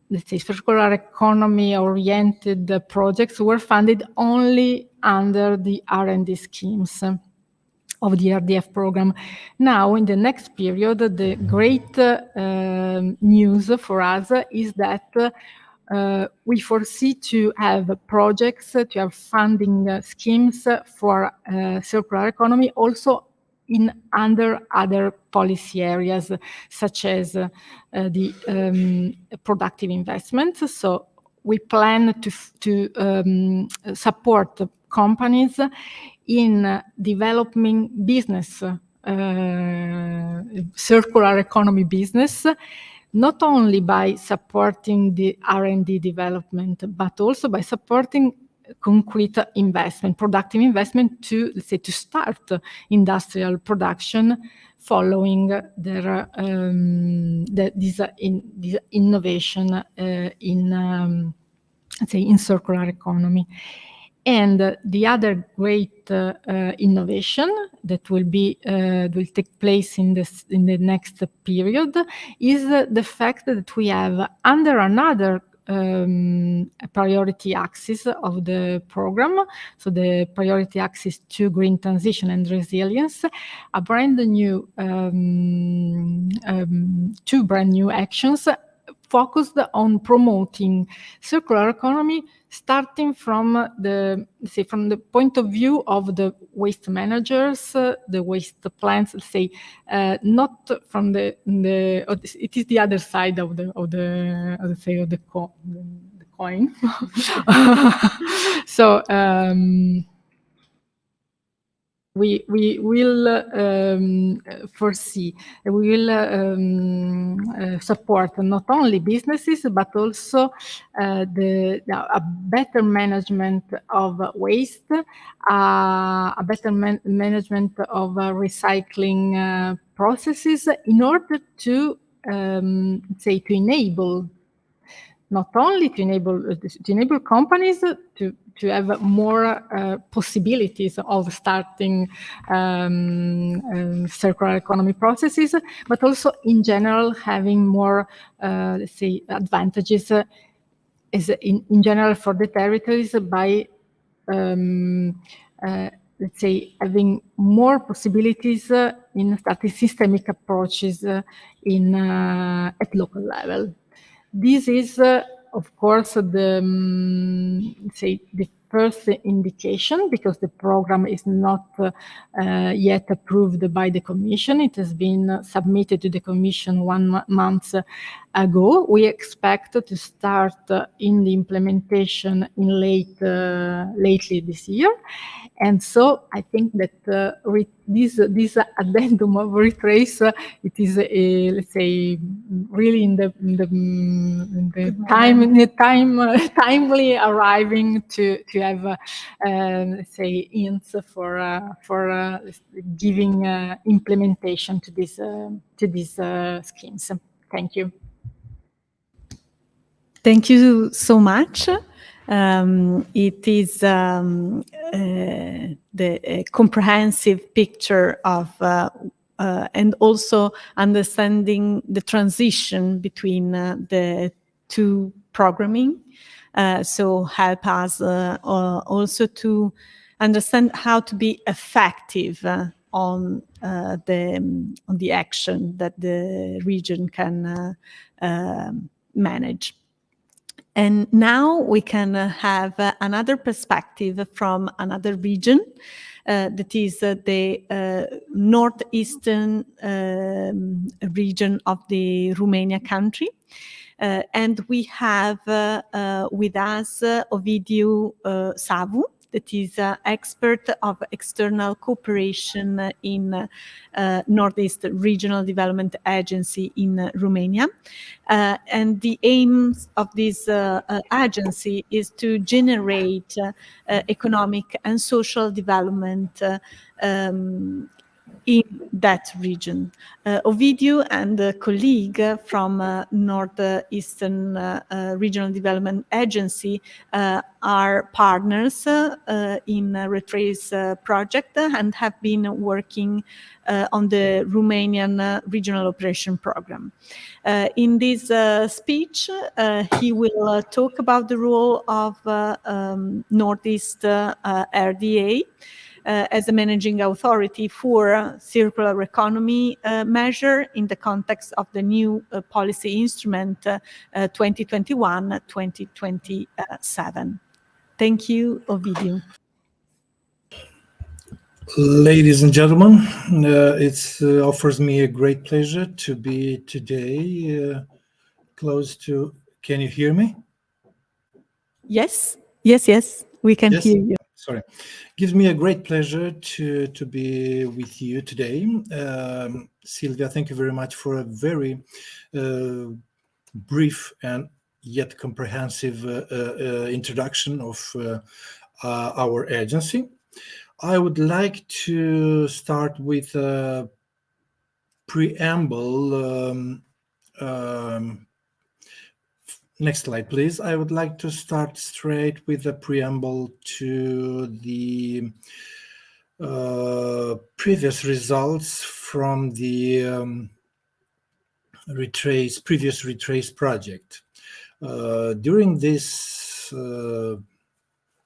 let's say circular economy oriented projects were funded only under the R&D schemes of the RDF program. Now, in the next period, the great news for us is that we foresee to have projects, to have funding schemes for circular economy also under other policy areas, such as the productive investments. So we plan to support companies in developing business, circular economy business, not only by supporting the R&D development, but also by supporting concrete investment, productive investment to, let's say, to start industrial production following their this innovation in let's say in circular economy. And the other great innovation that will take place in the next period is the fact that we have under another priority axis of the program, so the priority axis to green transition and resilience, a brand new two brand new actions focused on promoting circular economy, starting from the, let's say, from the point of view of the waste managers, the waste plants, let's say, not from the it is the other side of the coin. So we will foresee, we will support not only businesses but also a better management of waste, a better management of recycling processes in order to say to enable not only to enable companies to have more possibilities of starting circular economy processes, but also in general having more, let's say, advantages as in general for the territories by, let's say, having more possibilities in starting systemic approaches in at local level. This is, of course, the say the first indication, because the program is not yet approved by the Commission. It has been submitted to the Commission 1 month ago. We expect to start in the implementation in lately this year. And so I think that this addendum of retrace, it is let's say really in the timely arriving to have let's say hints for giving implementation to these schemes. Thank you. Thank you so much. It is the comprehensive picture of and also understanding the transition between the two programming. So help us also to understand how to be effective on the action that the region can manage. And now we can have another perspective from another region, that is the northeastern region of the Romania country. And we have with us Ovidiu Savu, that is an expert of external cooperation in Northeast Regional Development Agency in Romania. And the aims of this agency is to generate economic and social development in that region. Ovidiu and a colleague from Northeastern Regional Development Agency are partners in Retrace project and have been working on the Romanian Regional Operation Program. In this speech, he will talk about the role of Northeast RDA as a managing authority for circular economy measure in the context of the new policy instrument 2021-2027. Thank you, Ovidiu. Ladies and gentlemen, it offers me a great pleasure to be today close to... Can you hear me? Yes, we can hear you. Sorry. Gives me a great pleasure to be with you today. Silvia, thank you very much for a very brief and yet comprehensive introduction of our agency. I would like to start with a preamble. Next slide, please. I would like to start straight with a preamble to the previous results from the previous Retrace project. During this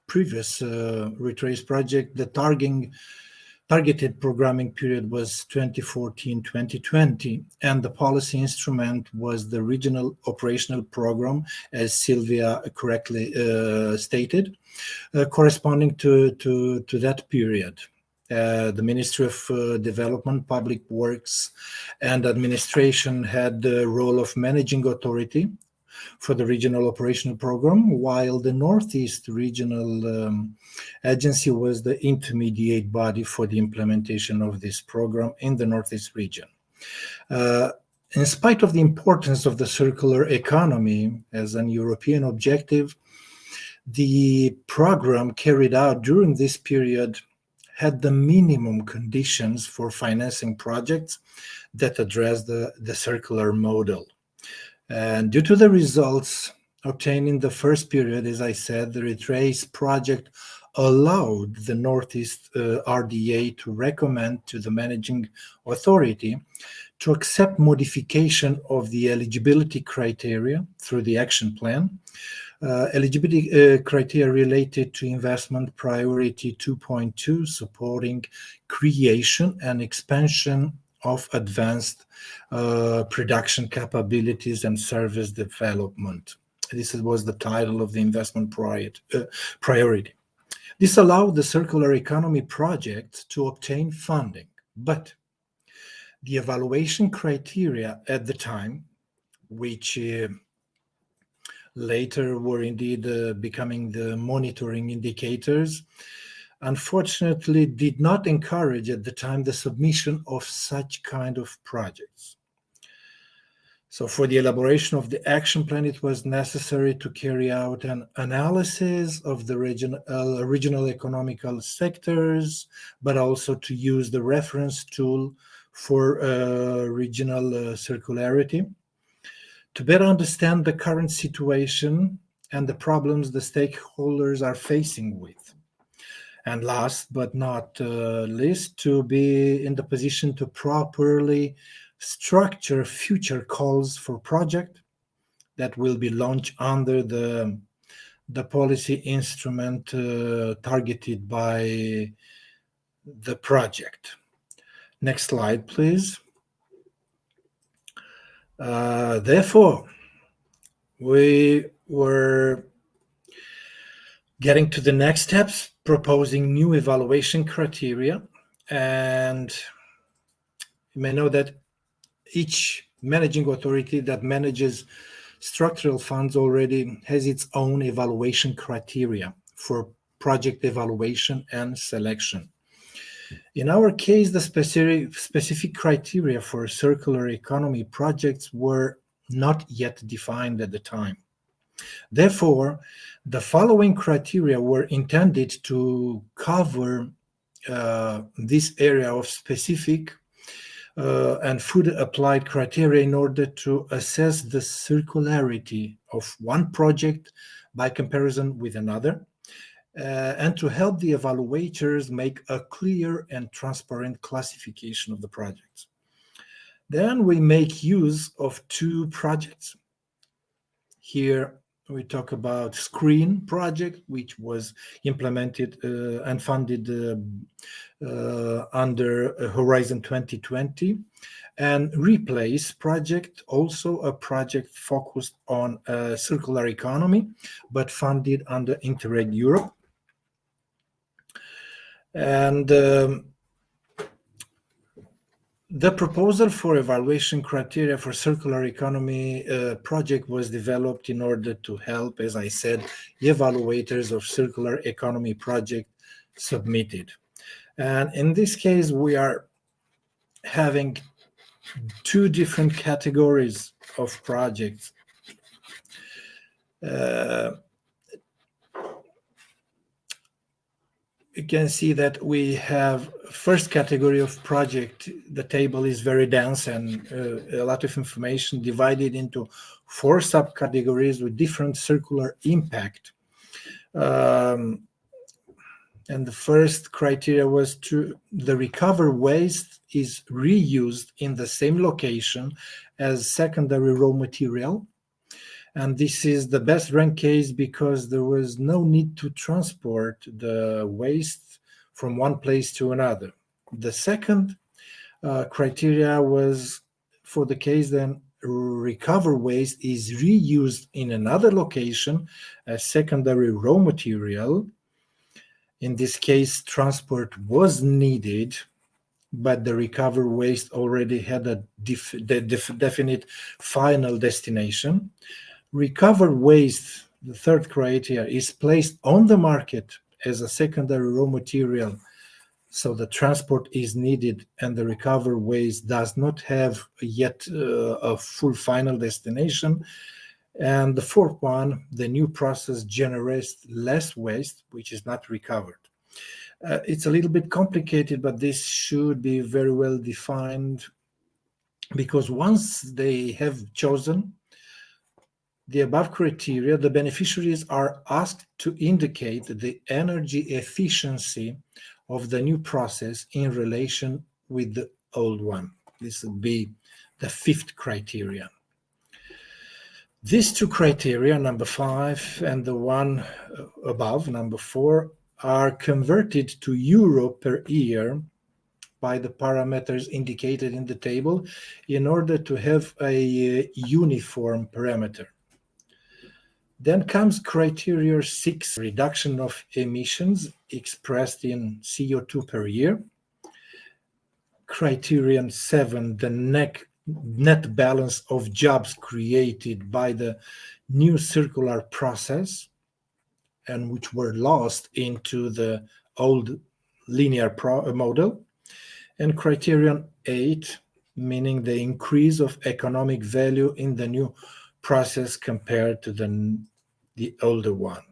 previous Retrace project, the targeted programming period was 2014-2020, and the policy instrument was the Regional Operational Program, as Silvia correctly stated, corresponding to that period. The Ministry of Development, Public Works and Administration had the role of managing authority for the regional operational program, while the Northeast Regional Agency was the intermediate body for the implementation of this program in the Northeast region. In spite of the importance of the circular economy as an European objective, the program carried out during this period had the minimum conditions for financing projects that address the circular model. And due to the results obtained in the first period, as I said, the Retrace project allowed the Northeast RDA to recommend to the managing authority to accept modification of the eligibility criteria through the action plan. Eligibility criteria related to investment priority 2.2, supporting creation and expansion of advanced production capabilities and service development. This was the title of the investment priority. This allowed the circular economy project to obtain funding, but the evaluation criteria at the time, which later were indeed becoming the monitoring indicators, unfortunately did not encourage at the time the submission of such kind of projects. So for the elaboration of the action plan, it was necessary to carry out an analysis of the regional economical sectors, but also to use the reference tool for regional circularity, to better understand the current situation and the problems the stakeholders are facing with. And last but not least, to be in the position to properly structure future calls for project that will be launched under the policy instrument targeted by the project. Next slide, please. Therefore, we were getting to the next steps, proposing new evaluation criteria. And you may know that each managing authority that manages structural funds already has its own evaluation criteria for project evaluation and selection. In our case, the specific criteria for circular economy projects were not yet defined at the time. Therefore, the following criteria were intended to cover this area of specific and fully applied criteria in order to assess the circularity of one project by comparison with another, and to help the evaluators make a clear and transparent classification of the projects. Then we make use of two projects. Here we talk about SCREEN project, which was implemented and funded under Horizon 2020, and Replace project, also a project focused on circular economy, but funded under Interreg Europe. And the proposal for evaluation criteria for circular economy project was developed in order to help, as I said, evaluators of circular economy project submitted. And in this case, we are having two different categories of projects. You can see that we have first category of project. The table is very dense and a lot of information divided into 4 subcategories with different circular impact. And the first criteria was the recovered waste is reused in the same location as secondary raw material. And this is the best ranked case because there was no need to transport the waste from one place to another. The second criteria was for the case then recovered waste is reused in another location as secondary raw material. In this case, transport was needed, but the recovered waste already had a definite final destination. Recovered waste, the third criteria, is placed on the market as a secondary raw material, so the transport is needed and the recovered waste does not have yet a full final destination. And the fourth one, the new process generates less waste, which is not recovered. It's a little bit complicated, but this should be very well defined, because once they have chosen the above criteria, the beneficiaries are asked to indicate the energy efficiency of the new process in relation with the old one. This would be the fifth criteria. These two criteria, number 5 and the one above, number 4, are converted to euro per year by the parameters indicated in the table in order to have a uniform parameter. Then comes criteria 6, reduction of emissions expressed in CO2 per year. Criterion 7, the net balance of jobs created by the new circular process and which were lost into the old linear model. And criterion 8, meaning the increase of economic value in the new process compared to the older one.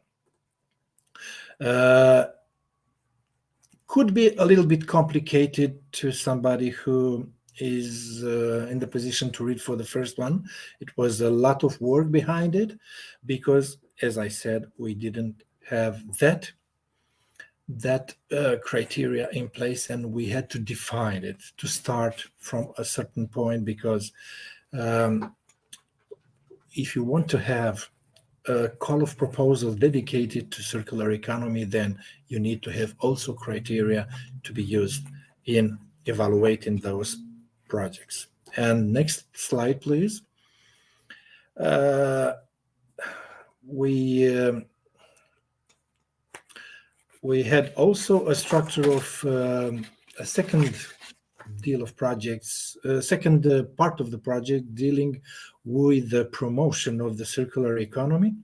Could be a little bit complicated to somebody who is in the position to read for the first one. It was a lot of work behind it because, as I said, we didn't have that criteria in place, and we had to define it to start from a certain point, because if you want to have a call of proposal dedicated to circular economy, then you need to have also criteria to be used in evaluating those projects. And next slide, please. We had also a structure of a second deal of projects, second part of the project dealing with the promotion of the circular economy.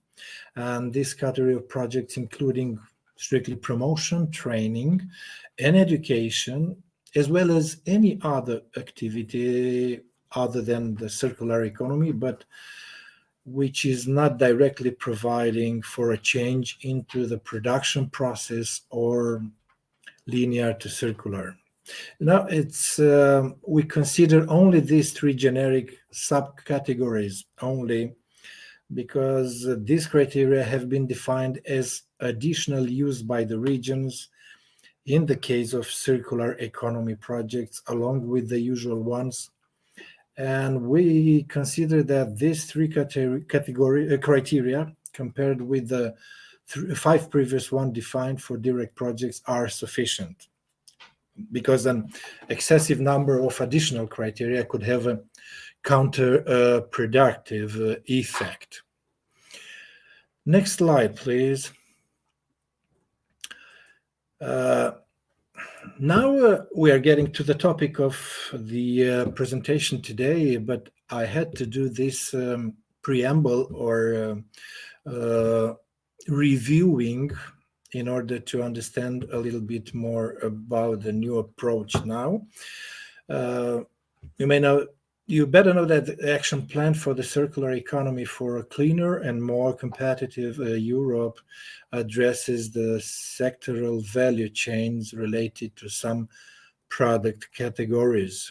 And this category of projects including strictly promotion, training, and education, as well as any other activity other than the circular economy, but which is not directly providing for a change into the production process or linear to circular. Now it's we consider only these 3 generic subcategories only, because these criteria have been defined as additional use by the regions in the case of circular economy projects, along with the usual ones. And we consider that these 3 criteria, compared with the 5 previous ones defined for direct projects, are sufficient, because an excessive number of additional criteria could have a counterproductive effect. Next slide, please. Now we are getting to the topic of the presentation today, but I had to do this preamble or reviewing in order to understand a little bit more about the new approach now. You better know that the action plan for the circular economy for a cleaner and more competitive Europe addresses the sectoral value chains related to some product categories.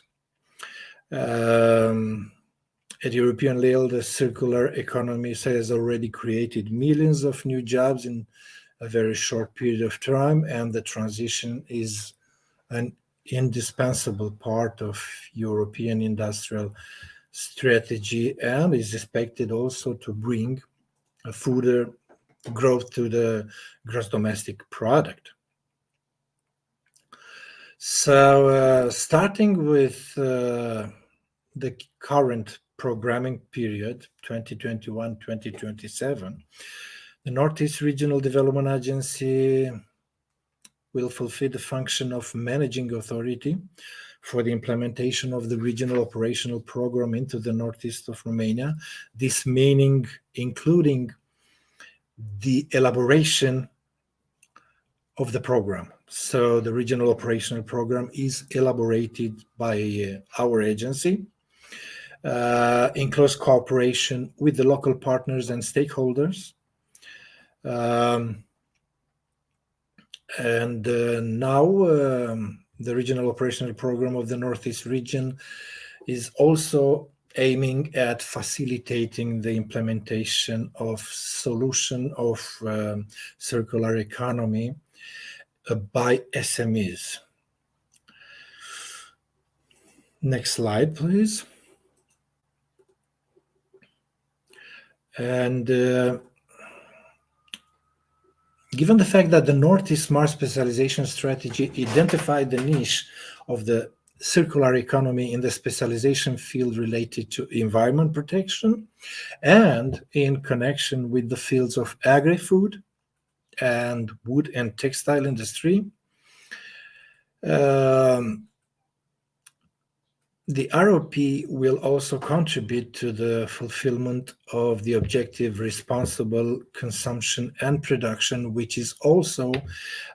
At European level, the circular economy has already created millions of new jobs in a very short period of time, and the transition is an indispensable part of European industrial strategy and is expected also to bring a further growth to the gross domestic product. So starting with the current programming period, 2021-2027, the Northeast Regional Development Agency will fulfill the function of managing authority for the implementation of the regional operational program into the northeast of Romania. This meaning including the elaboration of the program. So the regional operational program is elaborated by our agency in close cooperation with the local partners and stakeholders. Now the regional operational program of the Northeast region is also aiming at facilitating the implementation of solution of circular economy by SMEs. Next slide, please. And given the fact that the Northeast Smart Specialization Strategy identified the niche of the circular economy in the specialization field related to environment protection and in connection with the fields of agri-food and wood and textile industry, the ROP will also contribute to the fulfillment of the objective responsible consumption and production, which is also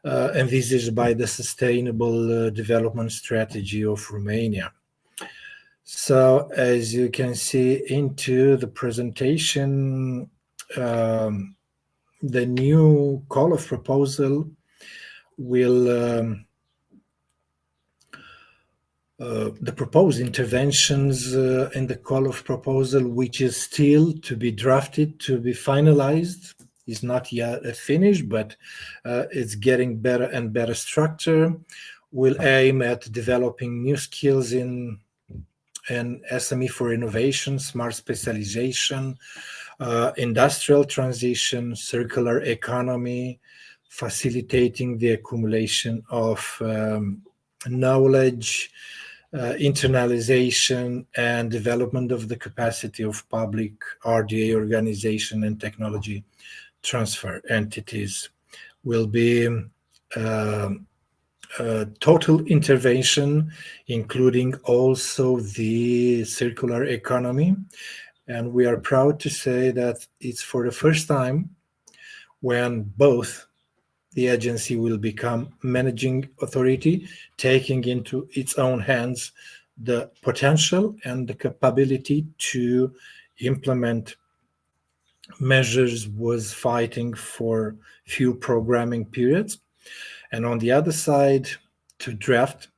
envisaged by the Sustainable Development Strategy of Romania. So as you can see into the presentation, the new call of proposal will the proposed interventions in the call of proposal, which is still to be drafted, to be finalized, is not yet finished, but it's getting better and better structure, will aim at developing new skills in SME for innovation, smart specialization, industrial transition, circular economy, facilitating the accumulation of knowledge, internalization and development of the capacity of public RDA organization and technology transfer entities. Will be total intervention, including also the circular economy. And we are proud to say that it's for the first time when both the agency will become managing authority, taking into its own hands the potential and the capability to implement measures was fighting for few programming periods. And on the other side, to draft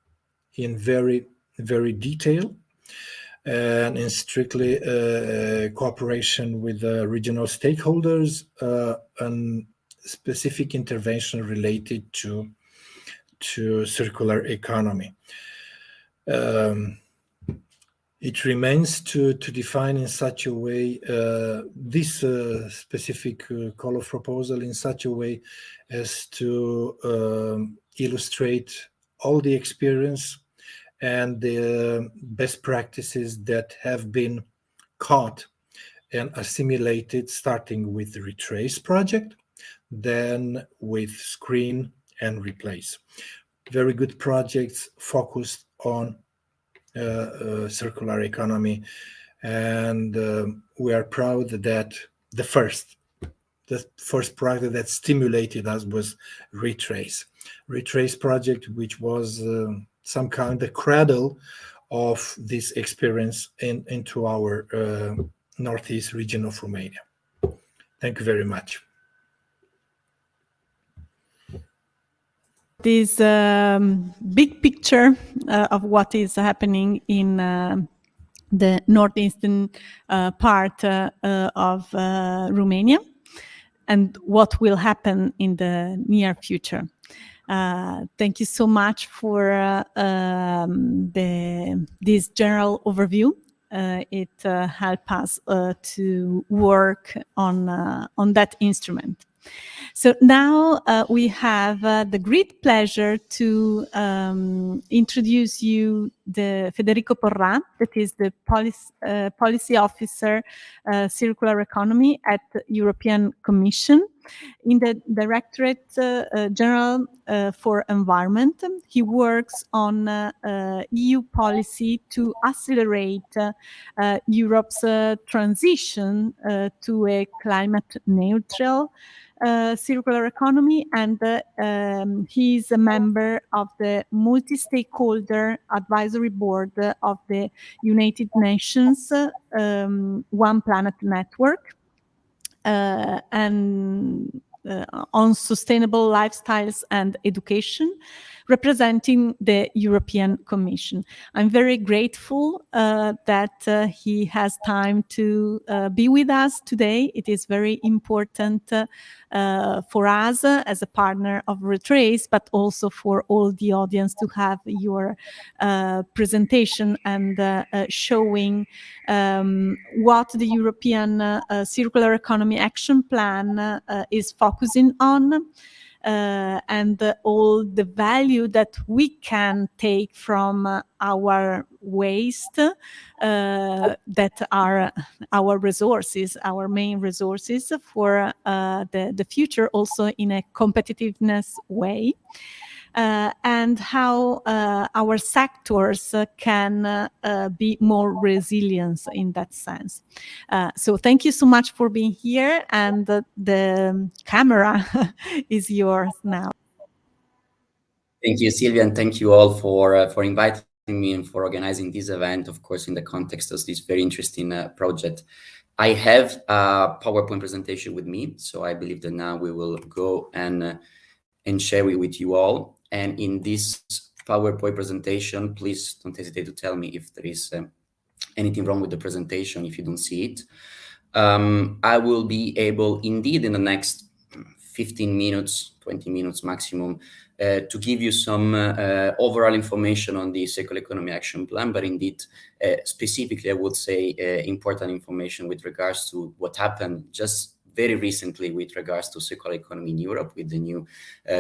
in very, very detail and in strictly cooperation with regional stakeholders and specific intervention related to circular economy. It remains to define in such a way this specific call of proposal in such a way as to illustrate all the experience and the best practices that have been caught and assimilated, starting with the Retrace project, then with Screen and Replace. Very good projects focused on circular economy, and we are proud that the first project that stimulated us was Retrace project, which was some kind of cradle of this experience into our Northeast region of Romania. Thank you very much. This big picture of what is happening in the northeastern part of Romania and what will happen in the near future. Thank you so much for this general overview. It helped us to work on that instrument. So now we have the great pleasure to introduce you the Federico Porra, that is the policy officer, circular economy at the European Commission in the Directorate General for Environment. He works on EU policy to accelerate Europe's transition to a climate neutral circular economy, and he's a member of the multi-stakeholder advisory board of the United Nations One Planet Network and on sustainable lifestyles and education, representing the European Commission. I'm very grateful that he has time to be with us today. It is very important for us as a partner of Retrace, but also for all the audience to have your presentation and showing what the European Circular Economy Action Plan is focusing on, and all the value that we can take from our waste that are our resources, our main resources for the future, also in a competitiveness way. And how our sectors can be more resilient in that sense. So thank you so much for being here, and the camera is yours now. Thank you, Silvia, and thank you all for inviting me and for organizing this event, of course, in the context of this very interesting project. I have a PowerPoint presentation with me, so I believe that now we will go and share it with you all. And in this PowerPoint presentation, please don't hesitate to tell me if there is anything wrong with the presentation, if you don't see it. I will be able, indeed, in the next 15 minutes, 20 minutes maximum, to give you some overall information on the Circular Economy Action Plan, but indeed, specifically, I would say important information with regards to what happened just very recently with regards to circular economy in Europe with the new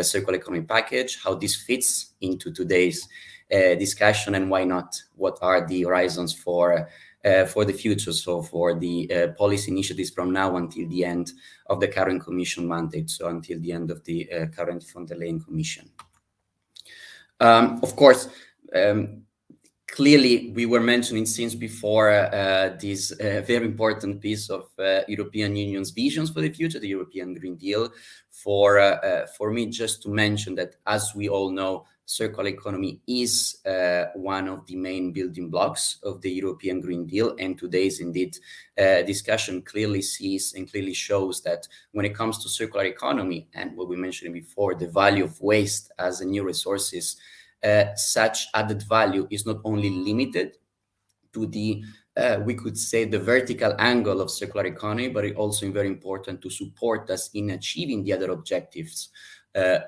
circular economy package, how this fits into today's discussion, and why not, what are the horizons for the future, so for the policy initiatives from now until the end of the current Commission mandate, so until the end of the current von der Leyen Commission. Of course, clearly, we were mentioning since before this very important piece of European Union's visions for the future, the European Green Deal. For me, just to mention that, as we all know, circular economy is one of the main building blocks of the European Green Deal, and today's indeed discussion clearly sees and clearly shows that when it comes to circular economy and what we mentioned before, the value of waste as a new resources, such added value is not only limited to the, we could say, the vertical angle of circular economy, but it also very important to support us in achieving the other objectives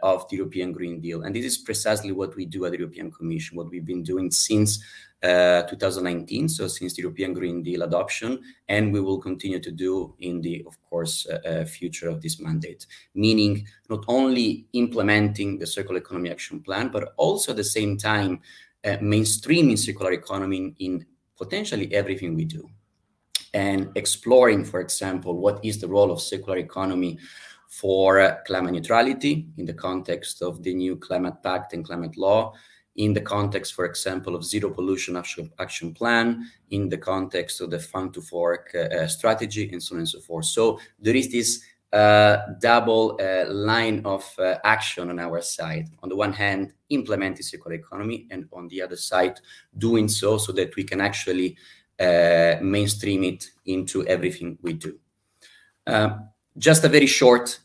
of the European Green Deal. And this is precisely what we do at the European Commission, what we've been doing since 2019, so since the European Green Deal adoption, and we will continue to do in the, of course, future of this mandate, meaning not only implementing the Circular Economy Action Plan, but also at the same time mainstreaming circular economy in potentially everything we do, and exploring, for example, what is the role of circular economy for climate neutrality in the context of the new Climate Pact and Climate Law, in the context, for example, of Zero Pollution Action Plan, in the context of the Farm to Fork strategy, and so on and so forth. So there is this double line of action on our side. On the one hand, implementing circular economy, and on the other side, doing so that we can actually mainstream it into everything we do. Just a very short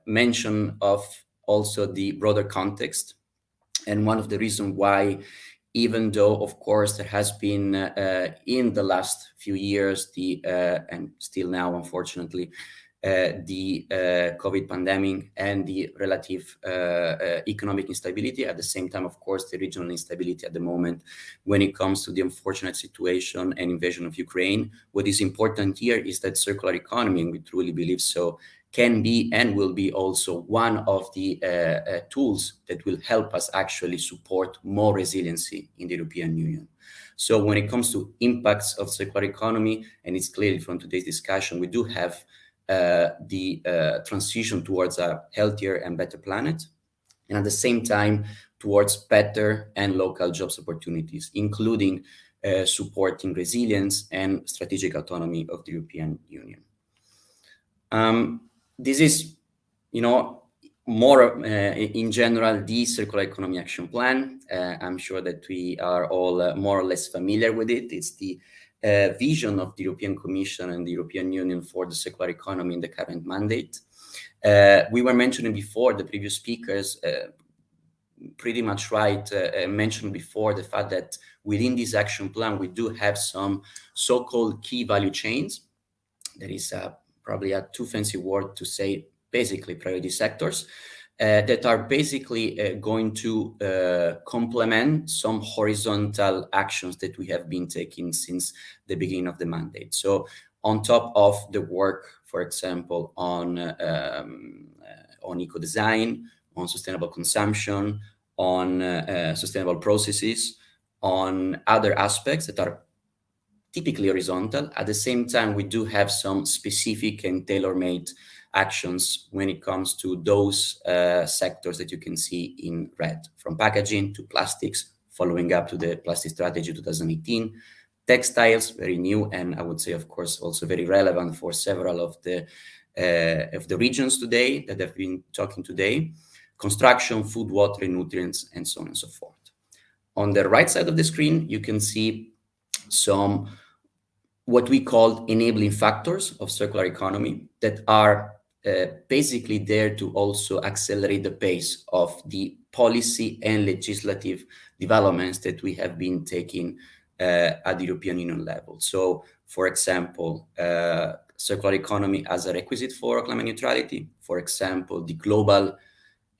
mention of also the broader context, and one of the reasons why, even though, of course, there has been in the last few years, and still now, unfortunately, the COVID pandemic and the relative economic instability, at the same time, of course, the regional instability at the moment when it comes to the unfortunate situation and invasion of Ukraine. What is important here is that circular economy, and we truly believe so, can be and will be also one of the tools that will help us actually support more resiliency in the European Union. So when it comes to impacts of circular economy, and it's clearly from today's discussion, we do have the transition towards a healthier and better planet, and at the same time towards better and local jobs opportunities, including supporting resilience and strategic autonomy of the European Union. This is, more in general, the Circular Economy Action Plan. I'm sure that we are all more or less familiar with it. It's the vision of the European Commission and the European Union for the circular economy in the current mandate. We were mentioning before, the previous speakers pretty much right, mentioned before the fact that within this action plan, we do have some so-called key value chains. There is probably a too fancy word to say, basically priority sectors, that are basically going to complement some horizontal actions that we have been taking since the beginning of the mandate. So on top of the work, for example, on eco-design, on sustainable consumption, on sustainable processes, on other aspects that are typically horizontal. At the same time, we do have some specific and tailor-made actions when it comes to those sectors that you can see in red, from packaging to plastics, following up to the Plastic Strategy 2018, textiles, very new, and I would say, of course, also very relevant for several of the regions today that have been talking today, construction, food, water, nutrients, and so on and so forth. On the right side of the screen, you can see some what we call enabling factors of circular economy that are basically there to also accelerate the pace of the policy and legislative developments that we have been taking at the European Union level. So, for example, circular economy as a requisite for climate neutrality, for example, the global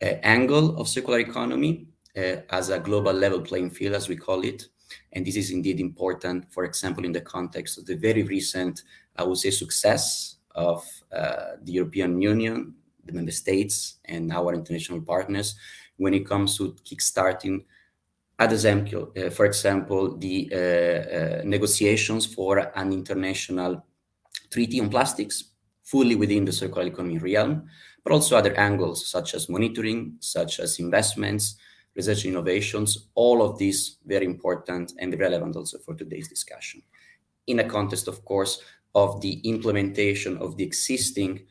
angle of circular economy as a global level playing field, as we call it. And this is indeed important, for example, in the context of the very recent, I would say, success of the European Union, the member states, and our international partners when it comes to kickstarting, for example, the negotiations for an international treaty on plastics, fully within the circular economy realm, but also other angles such as monitoring, such as investments, research and innovations, all of these very important and relevant also for today's discussion. In a context, of course, of the implementation of the existing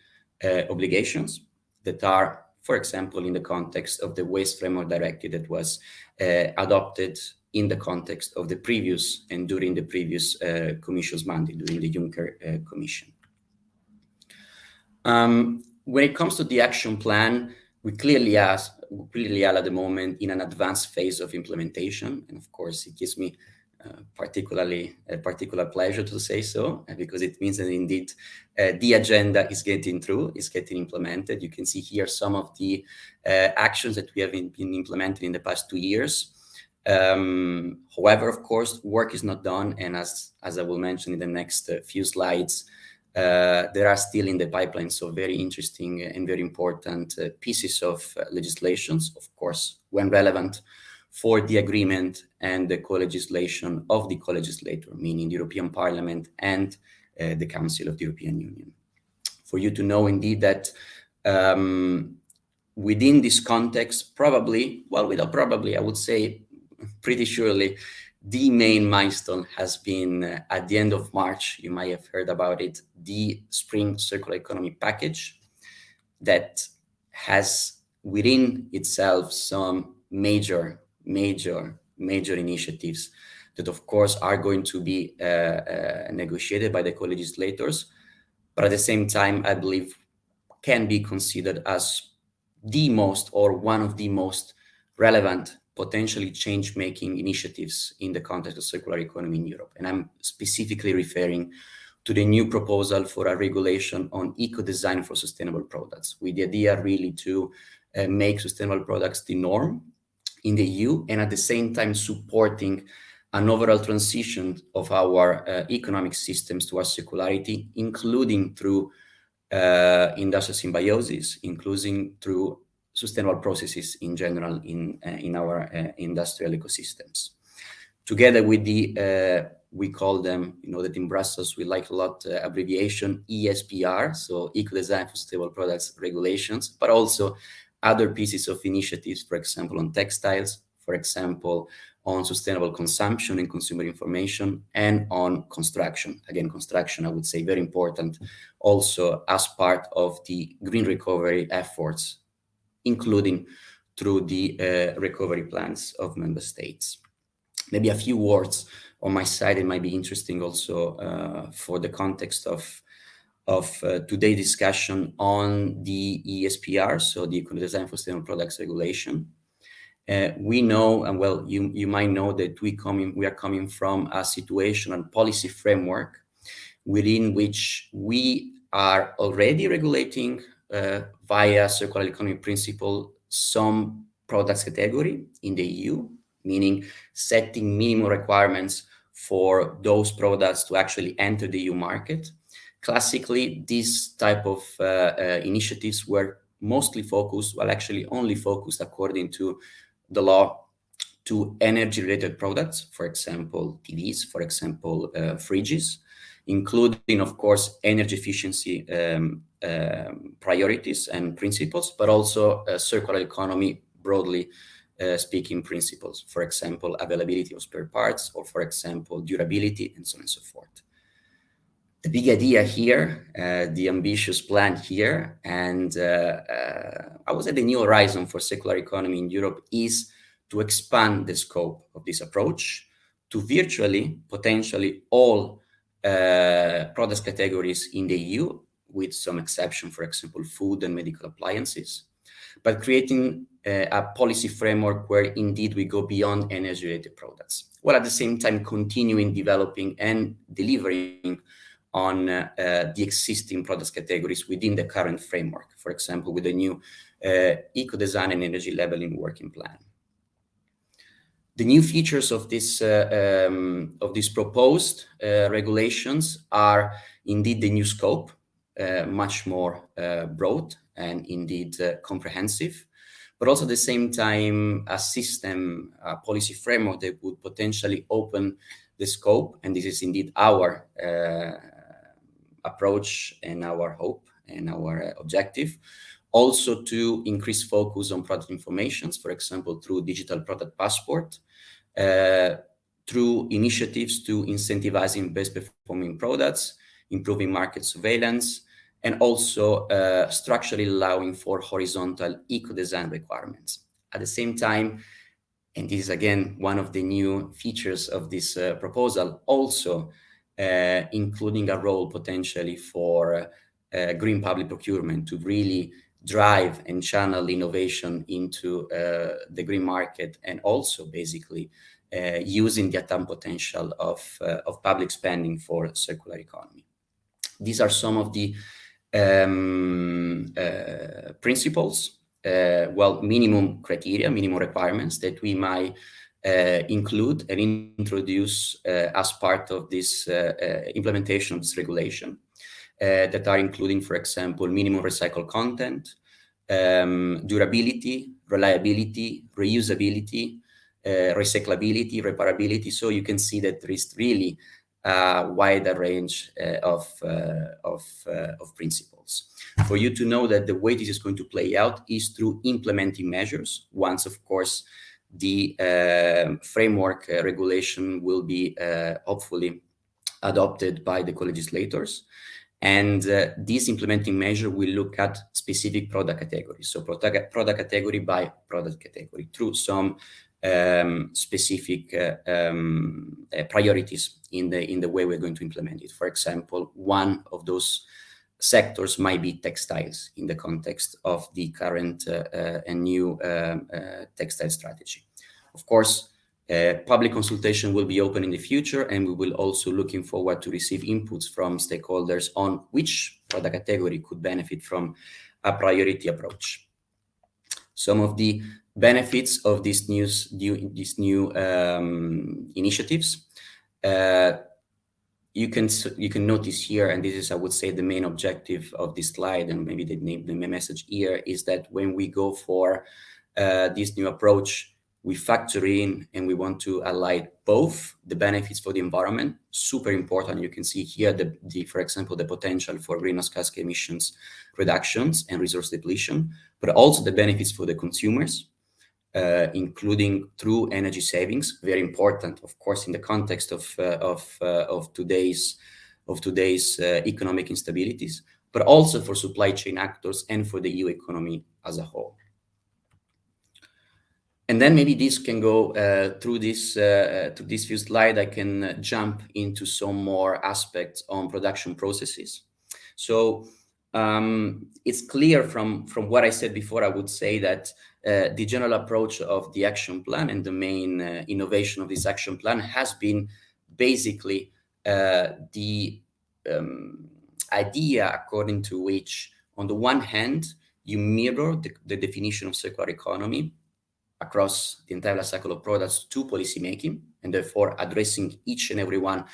obligations that are, for example, in the context of the Waste Framework Directive that was adopted in the context of the previous and during the previous Commission's mandate, during the Juncker Commission. When it comes to the action plan, we clearly are at the moment in an advanced phase of implementation. And of course, it gives me a particular pleasure to say so, because it means that indeed the agenda is getting implemented. You can see here some of the actions that we have been implementing in the past 2 years. However, of course, work is not done. And as I will mention in the next few slides, there are still in the pipeline so very interesting and very important pieces of legislations, of course, when relevant, for the agreement and the co-legislation of the co-legislator, meaning the European Parliament and the Council of the European Union. For you to know indeed that within this context, I would say pretty surely, the main milestone has been at the end of March, you might have heard about it, the Spring Circular Economy Package that has within itself some major initiatives that, of course, are going to be negotiated by the co-legislators, but at the same time, I believe, can be considered as the most or one of the most relevant potentially change-making initiatives in the context of circular economy in Europe. And I'm specifically referring to the new proposal for a regulation on eco-design for sustainable products, with the idea really to make sustainable products the norm in the EU, and at the same time supporting an overall transition of our economic systems towards circularity, including through industrial symbiosis, including through sustainable processes in general in our industrial ecosystems. Together with the, we call them, you know, that in Brussels we like a lot abbreviation ESPR, so Eco Design for Sustainable Products Regulations, but also other pieces of initiatives, for example, on textiles, for example, on sustainable consumption and consumer information, and on construction. Again, construction, I would say, very important also as part of the green recovery efforts, including through the recovery plans of member states. Maybe a few words on my side, it might be interesting also for the context of today's discussion on the ESPR, so the Eco Design for Sustainable Products Regulation. We know, and well, you might know that we are coming from a situation and policy framework within which we are already regulating via circular economy principle some products category in the EU, meaning setting minimum requirements for those products to actually enter the EU market. Classically, these type of initiatives were mostly focused, well, actually only focused according to the law, to energy-related products, for example, TVs, for example, fridges, including, of course, energy efficiency priorities and principles, but also circular economy broadly speaking principles, for example, availability of spare parts, or for example, durability, and so on and so forth. The big idea here, the ambitious plan here, and I would say the new horizon for circular economy in Europe is to expand the scope of this approach to virtually, potentially all products categories in the EU, with some exception, for example, food and medical appliances, but creating a policy framework where indeed we go beyond energy-related products, while at the same time continuing developing and delivering on the existing products categories within the current framework, for example, with the new eco-design and energy labeling working plan. The new features of this proposed regulations are indeed the new scope, much more broad and indeed comprehensive, but also at the same time a system, a policy framework that would potentially open the scope, and this is indeed our approach and our hope and our objective, also to increase focus on product informations, for example, through digital product passport, through initiatives to incentivizing best performing products, improving market surveillance, and also structurally allowing for horizontal eco-design requirements. At the same time, and this is again one of the new features of this proposal, also including a role potentially for green public procurement to really drive and channel innovation into the green market, and also basically using the untapped potential of public spending for circular economy. These are some of the principles, minimum criteria, minimum requirements that we might include and introduce as part of this implementation of this regulation, that are including, for example, minimum recycled content, durability, reliability, reusability, recyclability, reparability. So you can see that there is really a wider range of principles. For you to know that the way this is going to play out is through implementing measures. Once, of course, the framework regulation will be hopefully adopted by the co-legislators. And this implementing measure will look at specific product categories. So product category by product category through some specific priorities in the way we're going to implement it. For example, one of those sectors might be textiles in the context of the current and new textile strategy. Of course, public consultation will be open in the future, and we will also looking forward to receive inputs from stakeholders on which product category could benefit from a priority approach. Some of the benefits of these new initiatives. you can notice here, and this is, I would say, the main objective of this slide, and maybe the message here is that when we go for this new approach, we factor in and we want to align both the benefits for the environment, super important. You can see here for example, the potential for greenhouse gas emissions reductions and resource depletion, but also the benefits for the consumers, including through energy savings, very important, of course, in the context of today's economic instabilities, but also for supply chain actors and for the EU economy as a whole. And then maybe this can go through this few slides. I can jump into some more aspects on production processes. So it's clear from what I said before, I would say that the general approach of the action plan and the main innovation of this action plan has been basically the idea according to which, on the one hand, you mirror the definition of circular economy across the entire life cycle of products to policymaking, and therefore addressing each and every one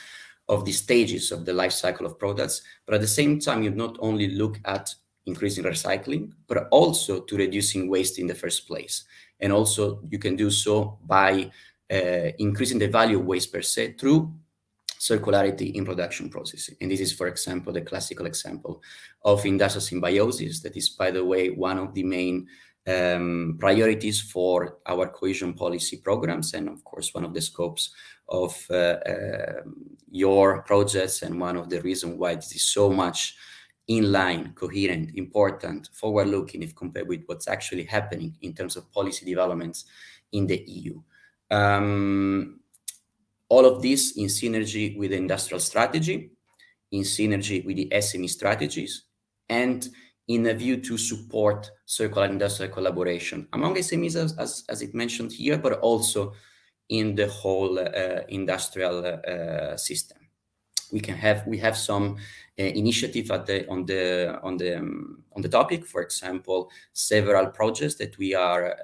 of the stages of the life cycle of products. But at the same time, you not only look at increasing recycling, but also to reducing waste in the first place. And also you can do so by increasing the value of waste per se through circularity in production processes. And this is, for example, the classical example of industrial symbiosis. That is, by the way, one of the main priorities for our cohesion policy programs, and of course one of the scopes of your projects, and one of the reasons why this is so much in line, coherent, important, forward-looking if compared with what's actually happening in terms of policy developments in the EU. All of this in synergy with the industrial strategy, in synergy with the SME strategies, and in a view to support circular industrial collaboration among SMEs, as it mentioned here, but also in the whole industrial system. We have some initiative on the topic. For example, several projects that we are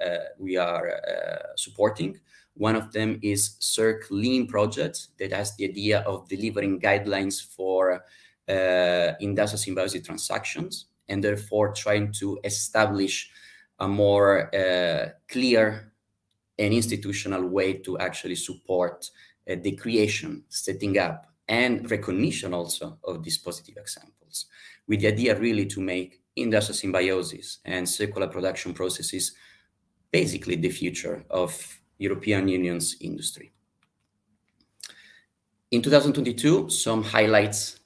supporting. One of them is Circ Lean project that has the idea of delivering guidelines for industrial symbiosis transactions, and therefore trying to establish a more clear and institutional way to actually support the creation, setting up, and recognition also of these positive examples, with the idea really to make industrial symbiosis and circular production processes basically the future of European Union's industry. In 2022, some highlights.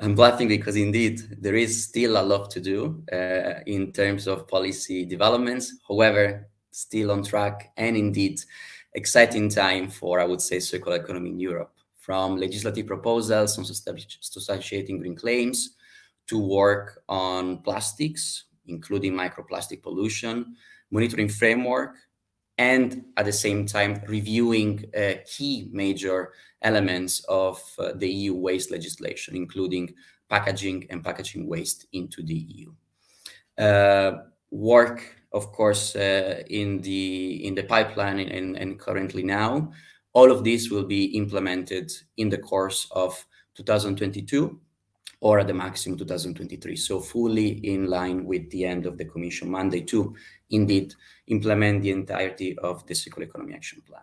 I'm laughing because indeed there is still a lot to do in terms of policy developments. However, still on track, and indeed exciting time for, I would say, circular economy in Europe. From legislative proposals on substantiating green claims to work on plastics, including microplastic pollution, monitoring framework, and at the same time reviewing key major elements of the EU waste legislation, including packaging and packaging waste into the EU. Work, of course, in the pipeline and currently now. All of this will be implemented in the course of 2022 or at the maximum 2023. So fully in line with the end of the Commission mandate to indeed implement the entirety of the Circular Economy Action Plan.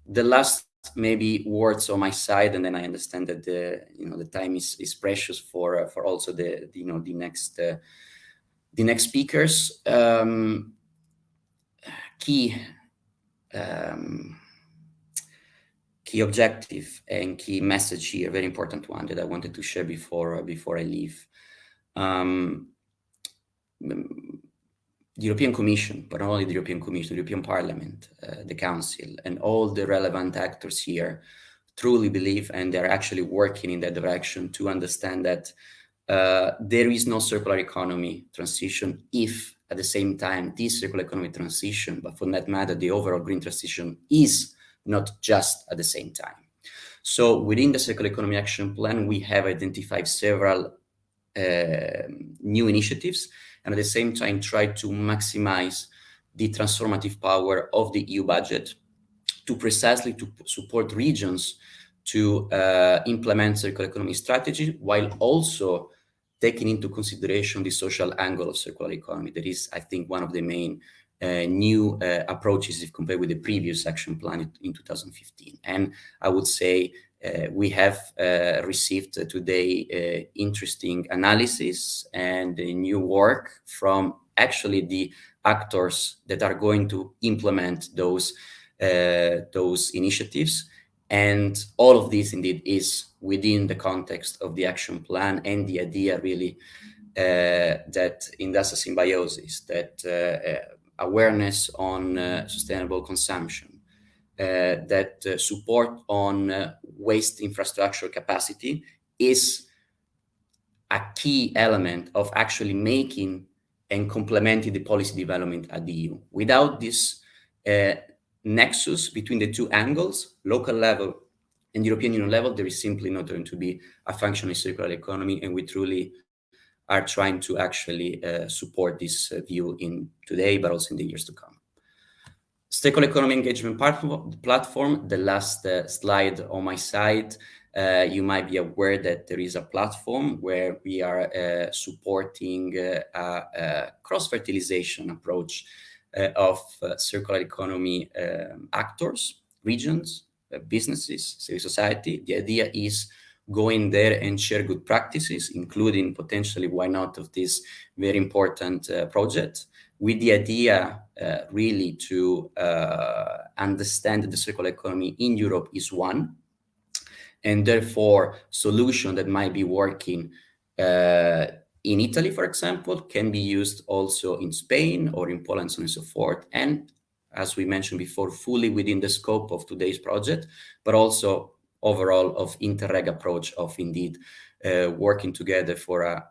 The last maybe words on my side, and then I understand that the time is precious for also the next speakers. Key objective and key message here, very important one that I wanted to share before I leave. The European Commission, but not only the European Commission, the European Parliament, the Council, and all the relevant actors here truly believe, and they're actually working in that direction, to understand that there is no circular economy transition if at the same time this circular economy transition, but for that matter, the overall green transition is not just at the same time. So within the Circular Economy Action Plan, we have identified several new initiatives, and at the same time try to maximize the transformative power of the EU budget to precisely to support regions to implement circular economy strategy while also taking into consideration the social angle of circular economy. That is, I think, one of the main new approaches if compared with the previous action plan in 2015. And I would say we have received today interesting analysis and new work from actually the actors that are going to implement those initiatives. And all of this indeed is within the context of the action plan and the idea really that industrial symbiosis, that awareness on sustainable consumption, that support on waste infrastructure capacity is a key element of actually making and complementing the policy development at the EU. Without this nexus between the two angles, local level and European Union level, there is simply not going to be a functioning circular economy, and we truly are trying to actually support this view in today, but also in the years to come. Stakeholder economy engagement platform, the last slide on my side, you might be aware that there is a platform where we are supporting a cross-fertilization approach of circular economy actors, regions, businesses, civil society. The idea is go in there and share good practices, including potentially, why not, of this very important project, with the idea really to understand that the circular economy in Europe is one, and therefore solution that might be working in Italy, for example, can be used also in Spain or in Poland, so on and so forth. And as we mentioned before, fully within the scope of today's project, but also overall of Interreg approach of indeed working together for a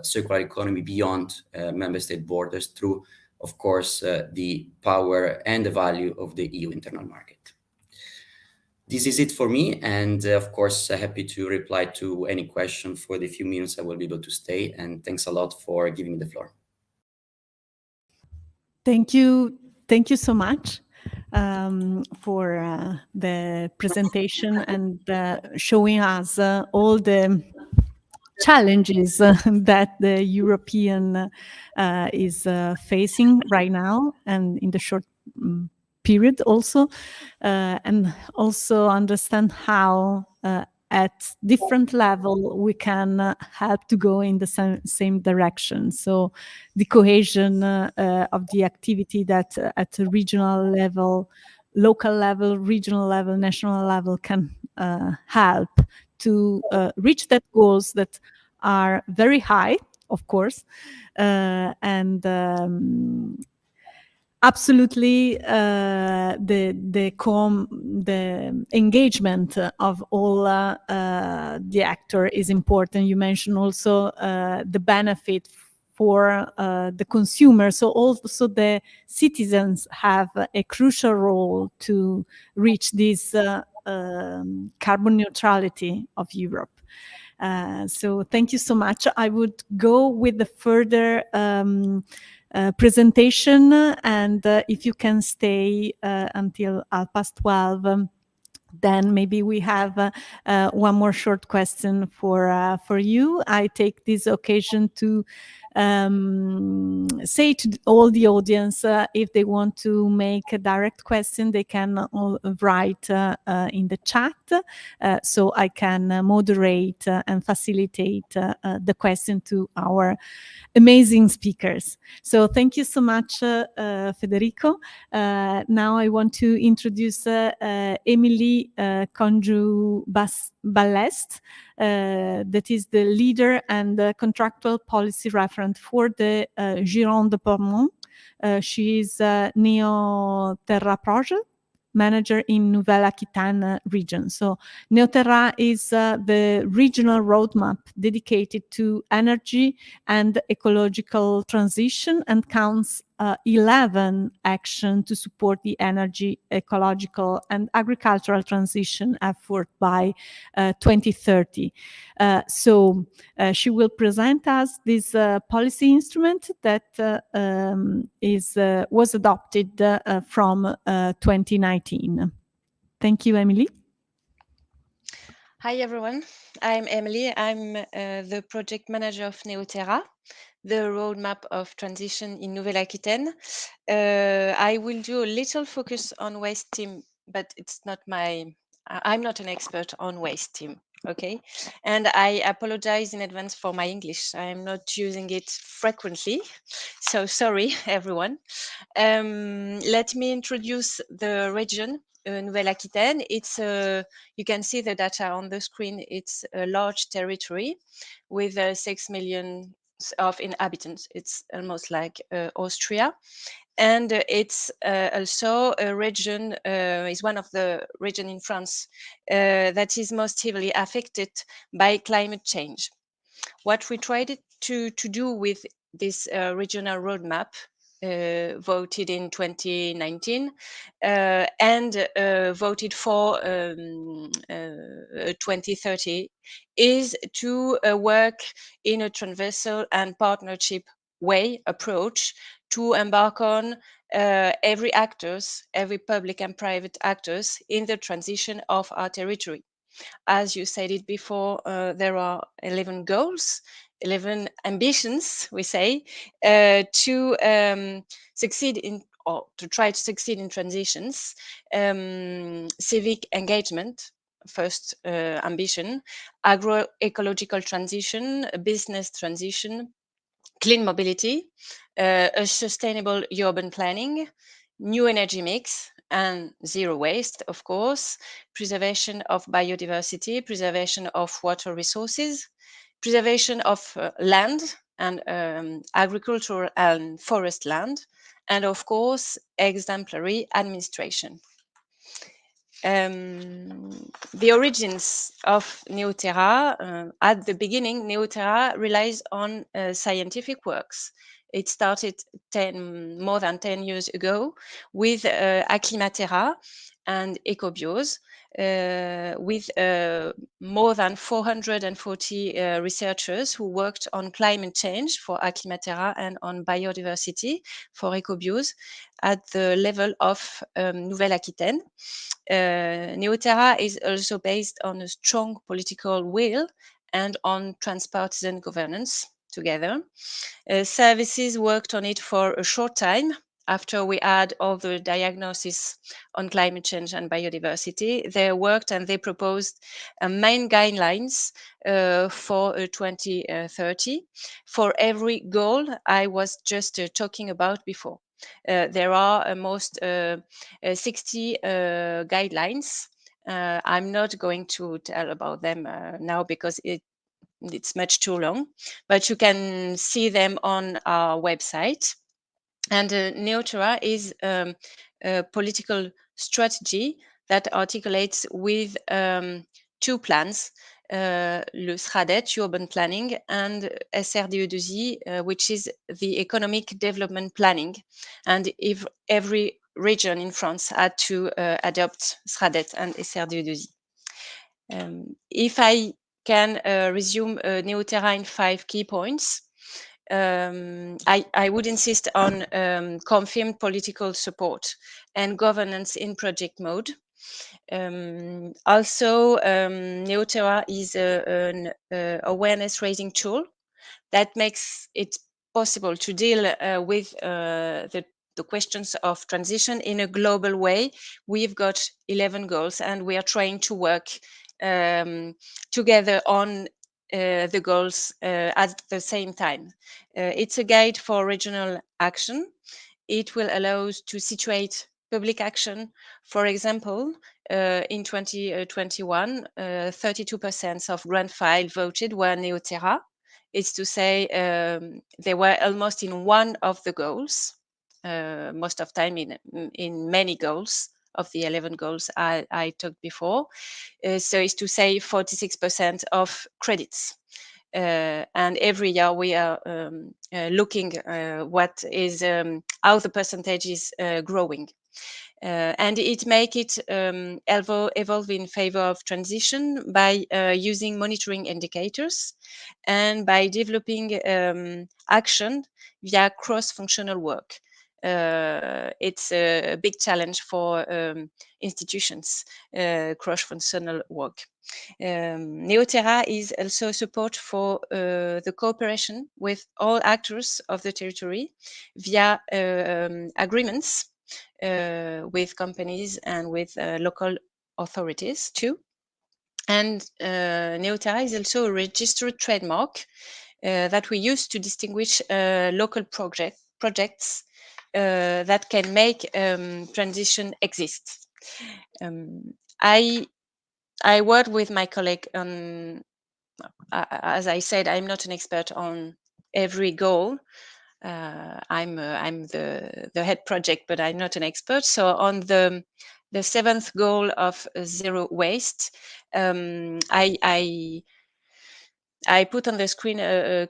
circular economy beyond member state borders through, of course, the power and the value of the EU internal market. This is it for me, and of course, happy to reply to any question for the few minutes I will be able to stay, and thanks a lot for giving me the floor. Thank you so much for the presentation and showing us all the challenges that the European is facing right now and in the short period also, and also understand how at different level we can help to go in the same direction. So the cohesion of the activity that at a regional level, local level, regional level, national level can help to reach that goals that are very high, of course, and absolutely the engagement of all the actor is important. You mentioned also the benefit for the consumer, so also the citizens have a crucial role to reach this carbon neutrality of Europe. So thank you so much. I would go with the further presentation, and if you can stay until 12:30, then maybe we have one more short question for you. I take this occasion to say to all the audience, if they want to make a direct question, they can all write in the chat, so I can moderate and facilitate the question to our amazing speakers. So thank you so much, Federico. Now I want to introduce Emily Conju-Ballest, that is the leader and contractual policy referent for the Gironde de Piedmont. She is Neo Terra project manager in Nouvelle Aquitaine region. So Neoterra is the regional roadmap dedicated to energy and ecological transition and counts 11 actions to support the energy, ecological and agricultural transition effort by 2030. So she will present us this policy instrument that was adopted from 2019. Thank you, Emily. Hi everyone, I'm Emily. I'm the project manager of Terra, the roadmap of transition in Nouvelle-Aquitaine. I will do a little focus on waste team, but it's not I'm not an expert on waste team, okay? And I apologize in advance for my English. I'm not using it frequently, so sorry everyone. Let me introduce the region, Nouvelle-Aquitaine. You can see the data on the screen. It's a large territory with 6 million of inhabitants. It's almost like Austria. And it's also a region, is one of the region in France that is most heavily affected by climate change. What we tried to do with this regional roadmap voted in 2019 and voted for 2030 is to work in a transversal and partnership way approach to embark on every public and private actors in the transition of our territory. As you said it before, there are 11 goals, 11 ambitions, we say, to succeed in, or to try to succeed in transitions. Civic engagement, first ambition, agroecological transition, business transition, clean mobility, a sustainable urban planning, new energy mix, and zero waste, of course, preservation of biodiversity, preservation of water resources, preservation of land and agricultural and forest land, and of course, exemplary administration. The origins of Terra, at the beginning, Terra relies on scientific works. It started more than 10 years ago with Acclimatera and Ecobios, with more than 440 researchers who worked on climate change for Acclimatera and on biodiversity for Ecobios at the level of Nouvelle-Aquitaine. Terra is also based on a strong political will and on transpartisan governance together. Services worked on it for a short time after we had all the diagnosis on climate change and biodiversity. They worked and they proposed main guidelines for 2030 for every goal I was just talking about before. There are almost 60 guidelines. I'm not going to tell about them now because it's much too long, but you can see them on our website. And Terra is a political strategy that articulates with two plans, le SRADET, urban planning, and SRDE2I, which is the economic development planning. And if every region in France had to adopt SRADET and SRDE2I. If I can resume Terra in 5 key points, I would insist on confirmed political support and governance in project mode. Also, Terra is an awareness raising tool that makes it possible to deal with the questions of transition in a global way. We've got 11 goals and we are trying to work together on the goals at the same time. It's a guide for regional action. It will allow us to situate public action. For example, in 2021, 32% of grant file voted were Terra. It's to say they were almost in one of the goals, most of time in many goals of the 11 goals I talked before. So it's to say 46% of credits. And every year we are looking what is how the percentage is growing. And it make it evolve in favor of transition by using monitoring indicators and by developing action via cross-functional work. it's a big challenge for institutions, cross-functional work. Neoterra is also support for the cooperation with all actors of the territory via agreements with companies and with local authorities too. And Neoterra is also a registered trademark that we use to distinguish local projects that can make transition exist. I worked with my colleague on, as I said, I'm not an expert on every goal. I'm the head project, but I'm not an expert. So on the seventh goal of zero waste, I put on the screen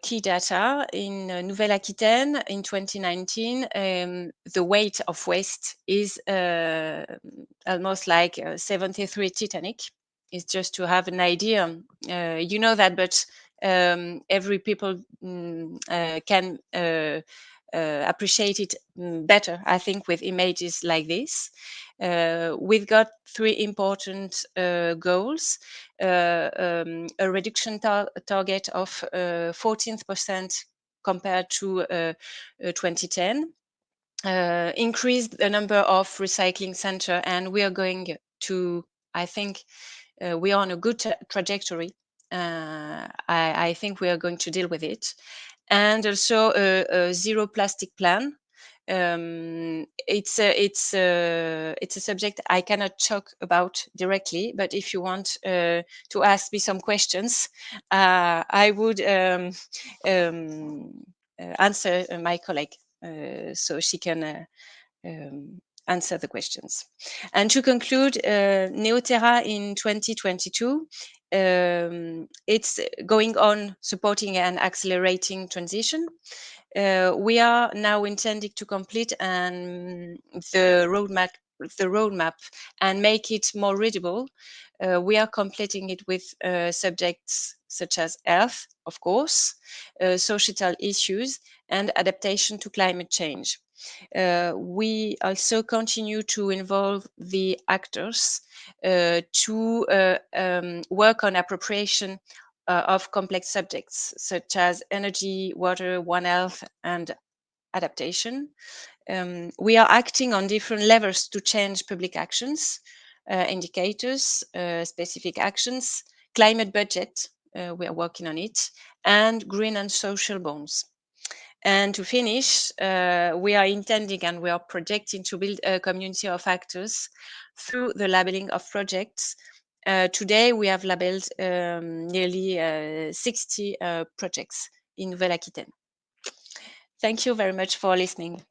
key data in Nouvelle-Aquitaine in 2019. The weight of waste is almost like 73 Titanic. It's just to have an idea. You know that, but every people can appreciate it better, I think, with images like this. We've got three important goals. A reduction target of 14% compared to 2010. Increase the number of recycling center, and we are going to, I think, we are on a good trajectory. I think we are going to deal with it. And also a zero plastic plan. It's a subject I cannot talk about directly, but if you want to ask me some questions, I would answer my colleague so she can answer the questions. And to conclude, Neoterra in 2022, it's going on supporting and accelerating transition. We are now intending to complete the roadmap and make it more readable. We are completing it with subjects such as health, of course, societal issues, and adaptation to climate change. We also continue to involve the actors to work on appropriation of complex subjects such as energy, water, One Health, and adaptation. We are acting on different levels to change public actions, indicators, specific actions, climate budget, we are working on it, and green and social bonds. And to finish, we are intending and we are projecting to build a community of actors through the labeling of projects. Today, we have labeled nearly 60 projects in Nouvelle-Aquitaine. Thank you very much for listening.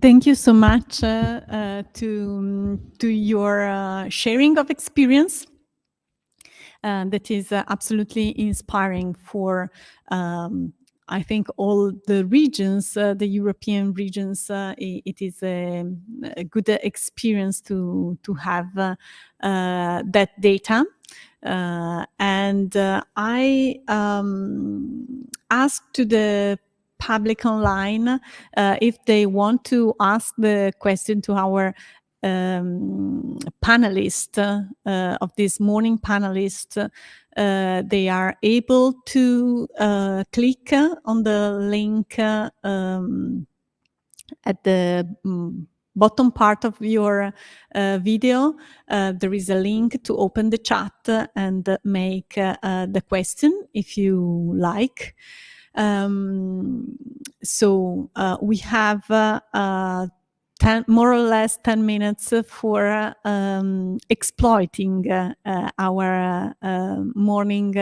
Thank you so much to your sharing of experience. That is absolutely inspiring for, I think, all the regions, the European regions. It is a good experience to have that data. And I asked to the public online if they want to ask the question to our panelist of this morning panelist. They are able to click on the link at the bottom part of your video. There is a link to open the chat and make the question if you like. So we have more or less 10 minutes for exploiting our morning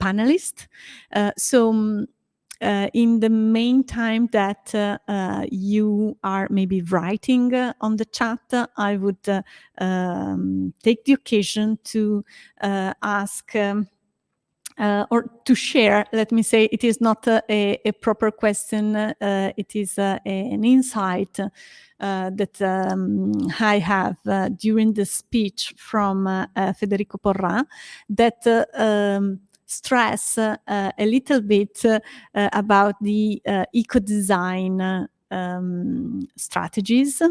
panelist. So in the meantime that you are maybe writing on the chat, I would take the occasion to ask or to share, let me say, it is not a proper question, it is an insight that I have during the speech from Federico Porra, that stress a little bit about the eco-design strategies.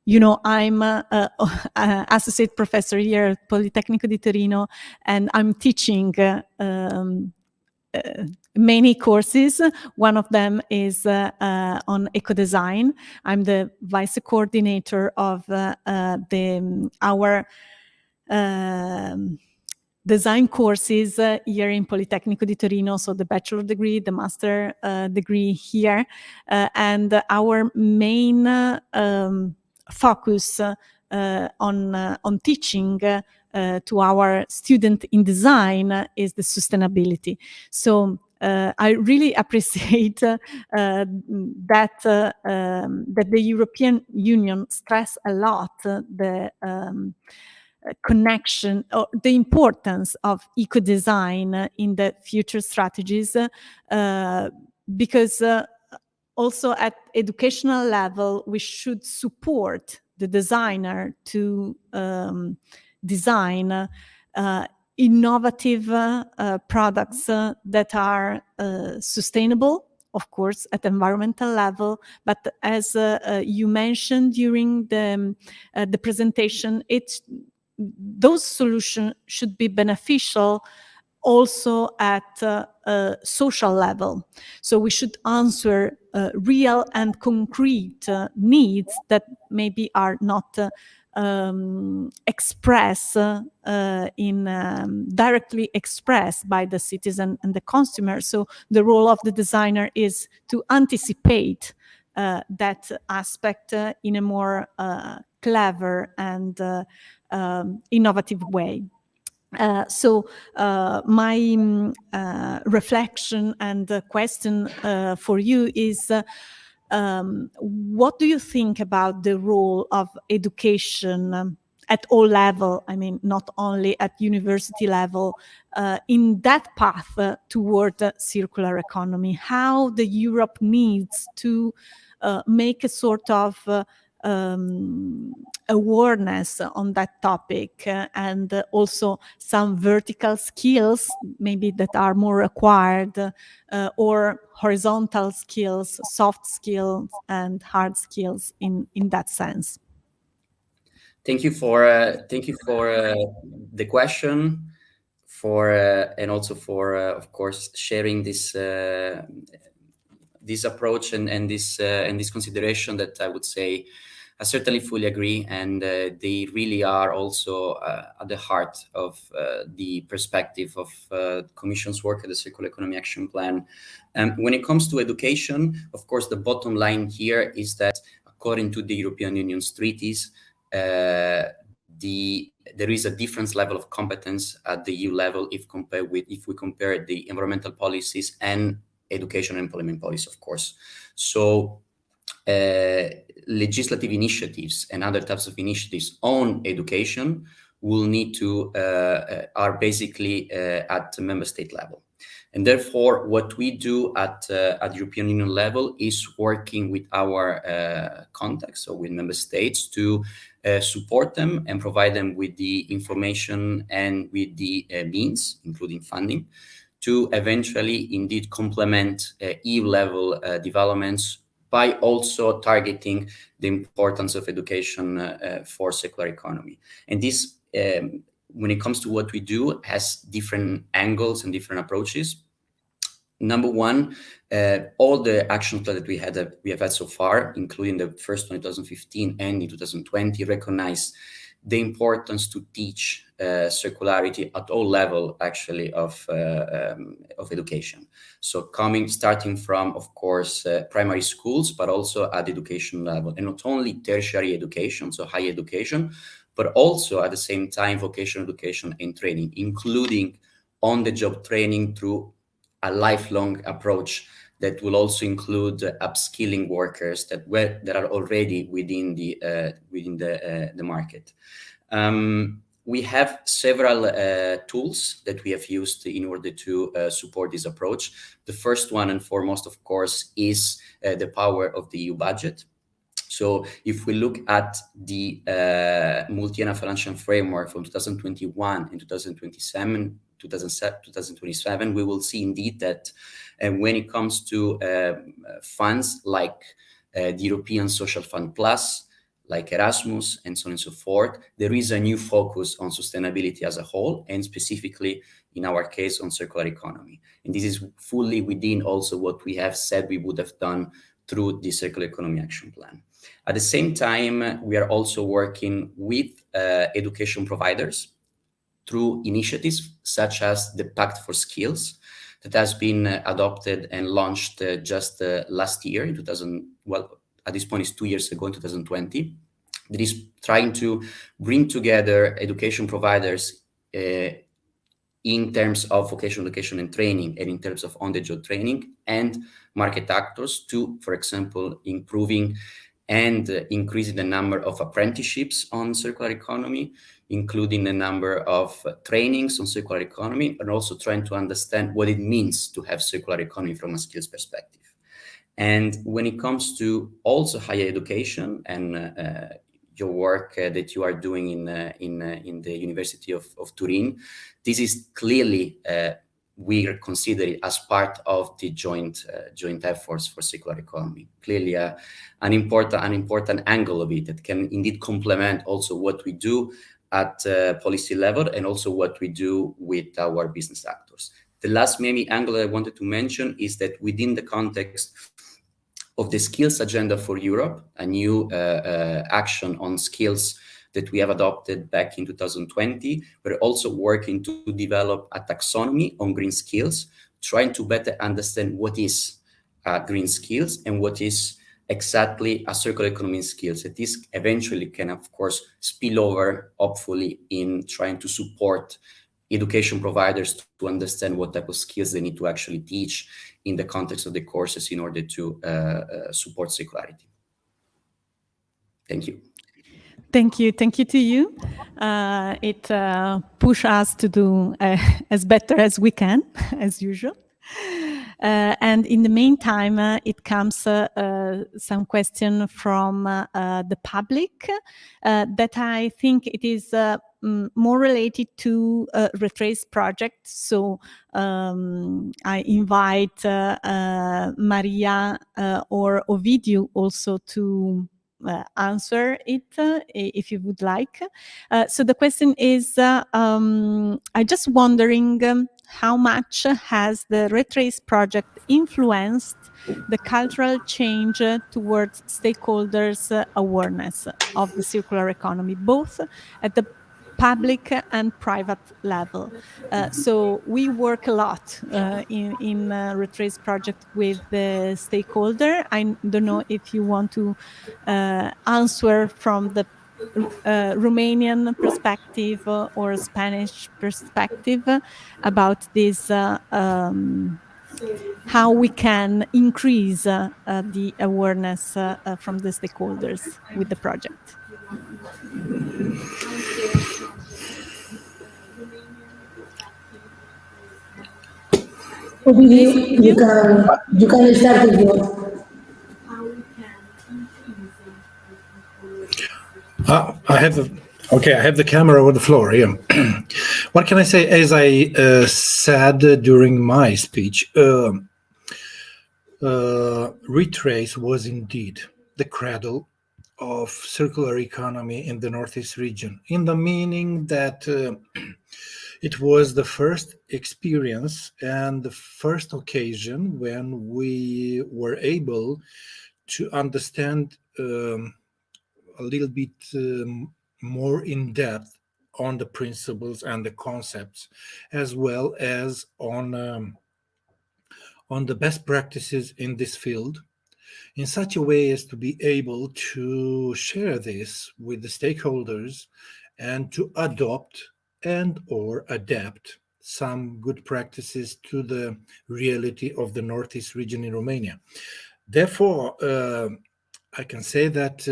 You know, I'm associate professor here at Politecnico di Torino, and I'm teaching many courses. One of them is on eco-design. I'm the vice coordinator of our design courses here in Politecnico di Torino, so the bachelor degree, the master degree here, and our main focus on teaching to our student in design is the sustainability. So I really appreciate that the European Union stress a lot the connection or the importance of eco-design in the future strategies, because also at educational level we should support the designer to design innovative products that are sustainable, of course, at environmental level, but as you mentioned during the presentation, those solutions should be beneficial also at social level. So we should answer real and concrete needs that maybe are not expressed directly expressed by the citizen and the consumer. So the role of the designer is to anticipate that aspect in a more clever and innovative way. So my reflection and question for you is, what do you think about the role of education at all level? I mean, not only at university level, in that path toward circular economy. How the Europe needs to make a sort of awareness on that topic, and also some vertical skills maybe that are more required, or horizontal skills, soft skills and hard skills in that sense. Thank you for the question, and also for of course sharing this approach and this consideration that I would say I certainly fully agree, and they really are also at the heart of the perspective of Commission's work at the Circular Economy Action Plan. When it comes to education, of course, the bottom line here is that according to the European Union's treaties, there is a different level of competence at the EU level if we compare the environmental policies and education and employment policy, of course. So legislative initiatives and other types of initiatives on education will need to are basically at the member state level. And therefore, what we do at European Union level is working with our contacts, so with member states, to support them and provide them with the information and with the means, including funding, to eventually indeed complement EU level developments by also targeting the importance of education for circular economy. And this, when it comes to what we do, has different angles and different approaches. Number one, all the action plans that we have had so far, including the first one in 2015 and in 2020, recognize the importance to teach circularity at all level, actually, of education. So starting from, of course, primary schools, but also at education level, and not only tertiary education, so higher education, but also at the same time vocational education and training, including on-the-job training through a lifelong approach that will also include upskilling workers that are already within the market. We have several tools that we have used in order to support this approach. The first one and foremost, of course, is the power of the EU budget. So if we look at the multi-annual financial framework from 2021 and 2027, we will see indeed that when it comes to funds like the European Social Fund Plus, like Erasmus, and so on and so forth, there is a new focus on sustainability as a whole, and specifically, in our case, on circular economy. And this is fully within also what we have said we would have done through the Circular Economy Action Plan. At the same time, we are also working with education providers through initiatives such as the Pact for Skills that has been adopted and launched just last year in at this point it's 2 years ago in 2020, that is trying to bring together education providers in terms of vocational education and training, and in terms of on-the-job training, and market actors to, for example, improving and increasing the number of apprenticeships on circular economy, including the number of trainings on circular economy, and also trying to understand what it means to have circular economy from a skills perspective. And when it comes to also higher education and your work that you are doing in the University of Turin, this is clearly we consider it as part of the joint efforts for circular economy. Clearly, an important angle of it that can indeed complement also what we do at policy level and also what we do with our business actors. The last maybe angle I wanted to mention is that within the context of the skills agenda for Europe, a new action on skills that we have adopted back in 2020, we're also working to develop a taxonomy on green skills, trying to better understand what is green skills and what is exactly a circular economy skills. That this eventually can, of course, spill over, hopefully, in trying to support education providers to understand what type of skills they need to actually teach in the context of the courses in order to support circularity. Thank you. Thank you. Thank you to you. It pushes us to do as better as we can, as usual. And in the meantime, it comes some question from the public that I think it is more related to Retrace project. So I invite Maria or Ovidiu also to answer it if you would like. So the question is, I'm just wondering how much has the Retrace project influenced the cultural change towards stakeholders' awareness of the circular economy, both at the public and private level. So we work a lot in Retrace project with the stakeholder. I don't know if you want to answer from the Romanian perspective or Spanish perspective about this, how we can increase the awareness from the stakeholders with the project. Ovidiu, you can start with your. I have the camera over the floor. Yeah. What can I say? As I said during my speech, Retrace was indeed the cradle of circular economy in the Northeast region, in the meaning that it was the first experience and the first occasion when we were able to understand a little bit more in depth on the principles and the concepts, as well as on the best practices in this field, in such a way as to be able to share this with the stakeholders and to adopt and or adapt some good practices to the reality of the Northeast region in Romania. Therefore, I can say that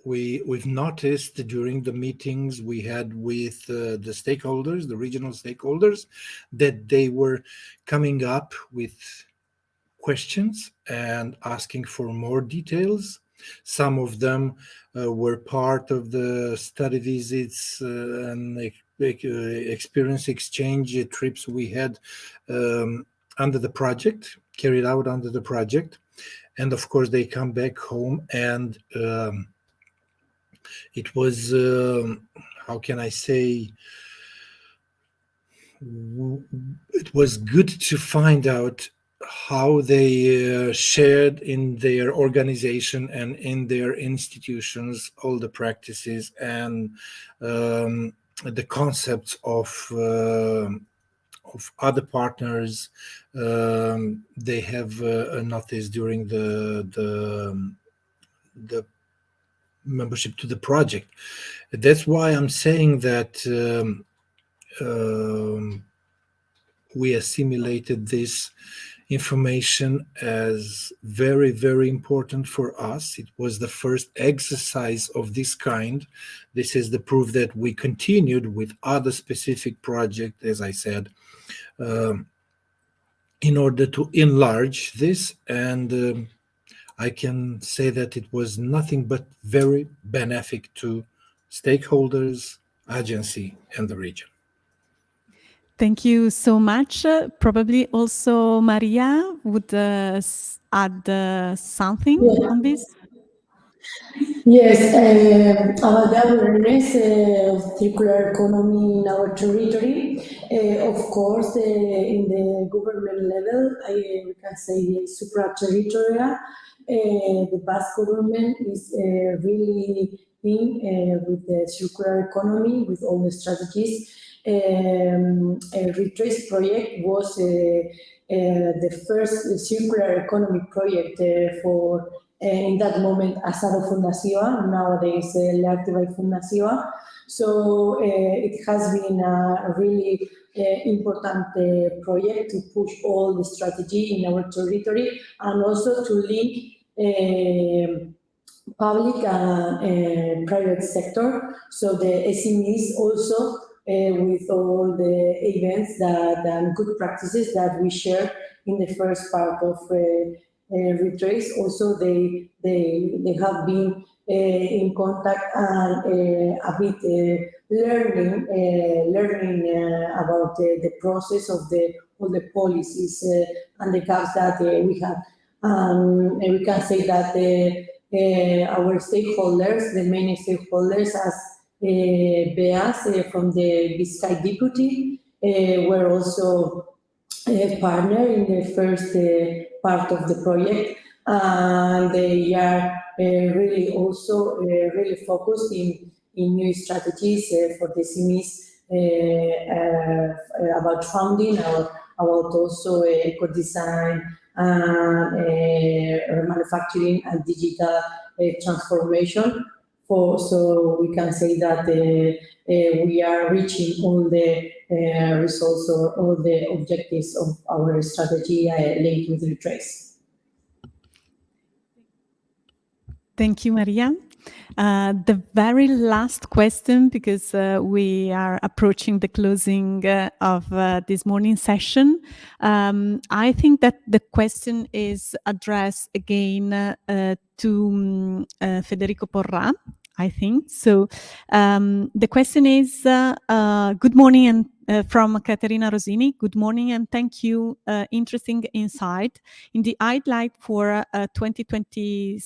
we've noticed during the meetings we had with the stakeholders, the regional stakeholders, that they were coming up with questions and asking for more details Some of them were part of the study visits and experience exchange trips we had under the project, carried out under the project. And of course, they come back home, and it was, how can I say, it was good to find out how they shared in their organization and in their institutions all the practices and the concepts of other partners they have noticed during the membership to the project. That's why I'm saying that we assimilated this information as very, very important for us. It was the first exercise of this kind. This is the proof that we continued with other specific projects, as I said, in order to enlarge this. And I can say that it was nothing but very benefic to stakeholders, agency, and the region. Thank you so much. Probably also Maria would add something on this. Yes, about the awareness of circular economy in our territory. Of course, in the government level, we can say supra-territorial. The Basque government is really in with the circular economy, with all the strategies. Retrace project was the first circular economy project for in that moment Savu Fundazioa, nowadays Leartibai Fundazioa. So it has been a really important project to push all the strategy in our territory and also to link public and private sector. So the SMEs also with all the events and good practices that we share in the first part of Retrace. Also, they have been in contact and a bit learning about the process of all the policies and the gaps that we have. And we can say that our stakeholders, the main stakeholders, as BEAS from the Biscay Deputy, were also a partner in the first part of the project, and they are really also really focused in new strategies for the SMEs about funding, about also eco-design and manufacturing and digital transformation. So we can say that we are reaching all the results or all the objectives of our strategy linked with Retrace. Thank you, Maria. The very last question, because we are approaching the closing of this morning session. I think that the question is addressed again to Federico Porra, I think. So the question is, good morning, and from Caterina Rosini. Good morning and thank you. Interesting insight. In the highlight for 2022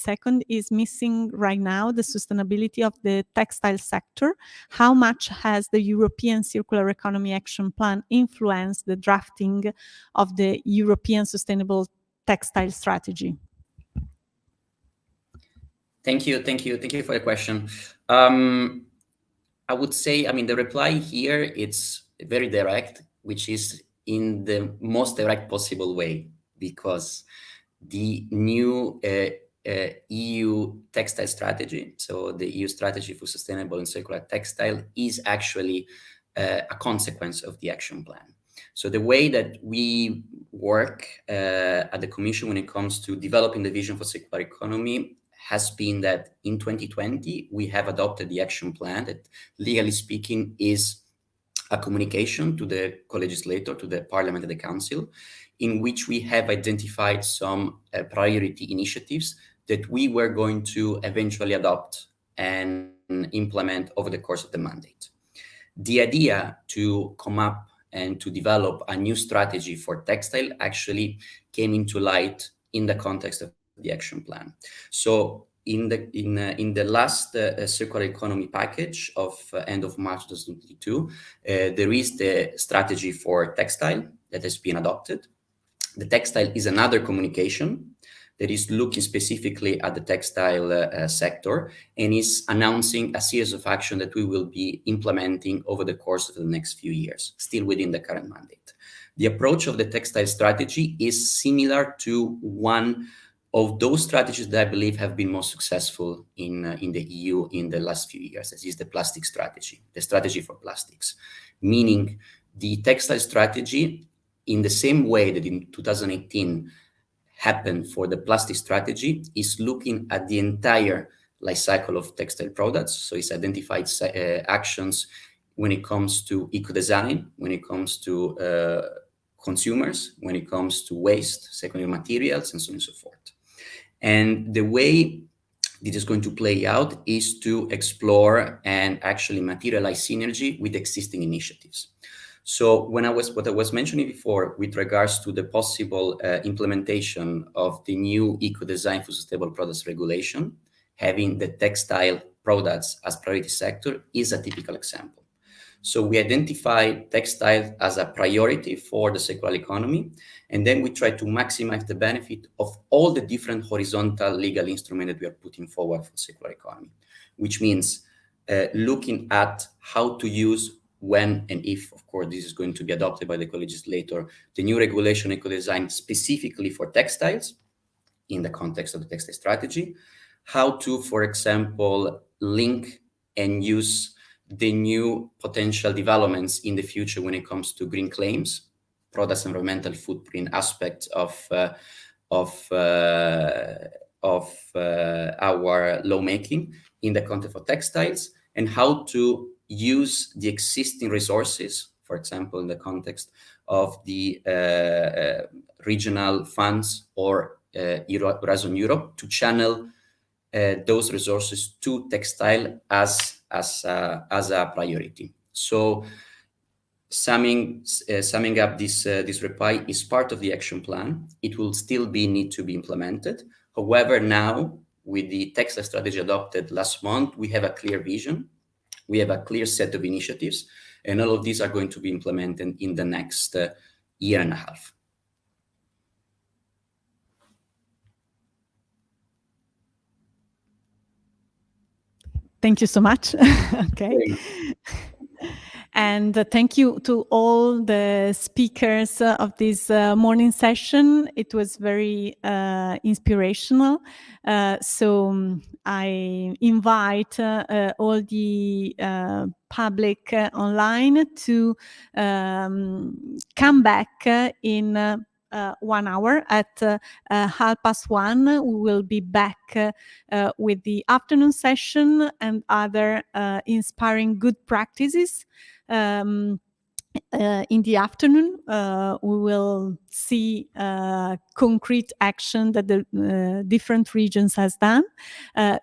is missing right now the sustainability of the textile sector. How much has the European Circular Economy Action Plan influenced the drafting of the European Sustainable Textile Strategy? Thank you for the question. I would say, the reply here, it's very direct, which is in the most direct possible way, because the new EU textile strategy, so the EU strategy for sustainable and circular textile, is actually a consequence of the action plan. So the way that we work at the Commission when it comes to developing the vision for circular economy has been that in 2020, we have adopted the action plan that, legally speaking, is a communication to the co-legislator, to the Parliament and the Council, in which we have identified some priority initiatives that we were going to eventually adopt and implement over the course of the mandate. The idea to come up and to develop a new strategy for textile actually came into light in the context of the action plan. So in the last circular economy package of end of March 2022, there is the strategy for textile that has been adopted. The textile is another communication that is looking specifically at the textile sector and is announcing a series of action that we will be implementing over the course of the next few years, still within the current mandate. The approach of the textile strategy is similar to one of those strategies that I believe have been most successful in the EU in the last few years. This is the plastic strategy, the strategy for plastics, meaning the textile strategy, in the same way that in 2018 happened for the plastic strategy, is looking at the entire life cycle of textile products. So it's identified actions when it comes to eco-design, when it comes to consumers, when it comes to waste, secondary materials, and so on and so forth. And the way this is going to play out is to explore and actually materialize synergy with existing initiatives. So what I was mentioning before with regards to the possible implementation of the new eco-design for sustainable products regulation, having the textile products as priority sector is a typical example. So we identify textile as a priority for the circular economy, and then we try to maximize the benefit of all the different horizontal legal instruments that we are putting forward for circular economy, which means looking at how to use, when and if, of course, this is going to be adopted by the co-legislator, the new regulation eco-design specifically for textiles in the context of the textile strategy, how to, for example, link and use the new potential developments in the future when it comes to green claims, products environmental footprint aspects of our lawmaking in the context of textiles, and how to use the existing resources, for example, in the context of the regional funds or Horizon Europe, to channel those resources to textile as a priority. So summing up this reply is part of the action plan. It will still need to be implemented. However, now with the textile strategy adopted last month, we have a clear vision. We have a clear set of initiatives, and all of these are going to be implemented in the next year and a half. Thank you so much. Okay. And thank you to all the speakers of this morning session. It was very inspirational. So I invite all the public online to come back in 1 hour at 1:30. We will be back with the afternoon session and other inspiring good practices. In the afternoon, we will see concrete action that the different regions has done.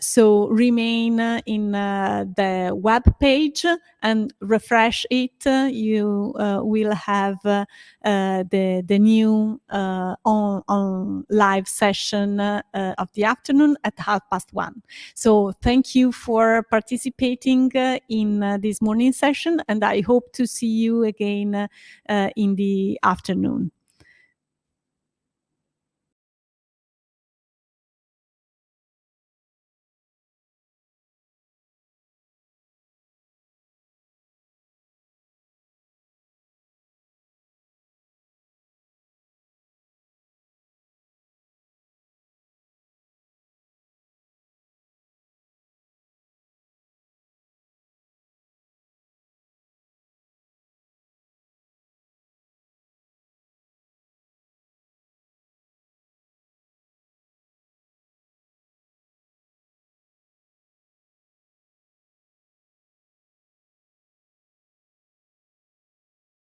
So remain in the web page and refresh it. You will have the new on live session of the afternoon at 1:30. So thank you for participating in this morning session, and I hope to see you again in the afternoon.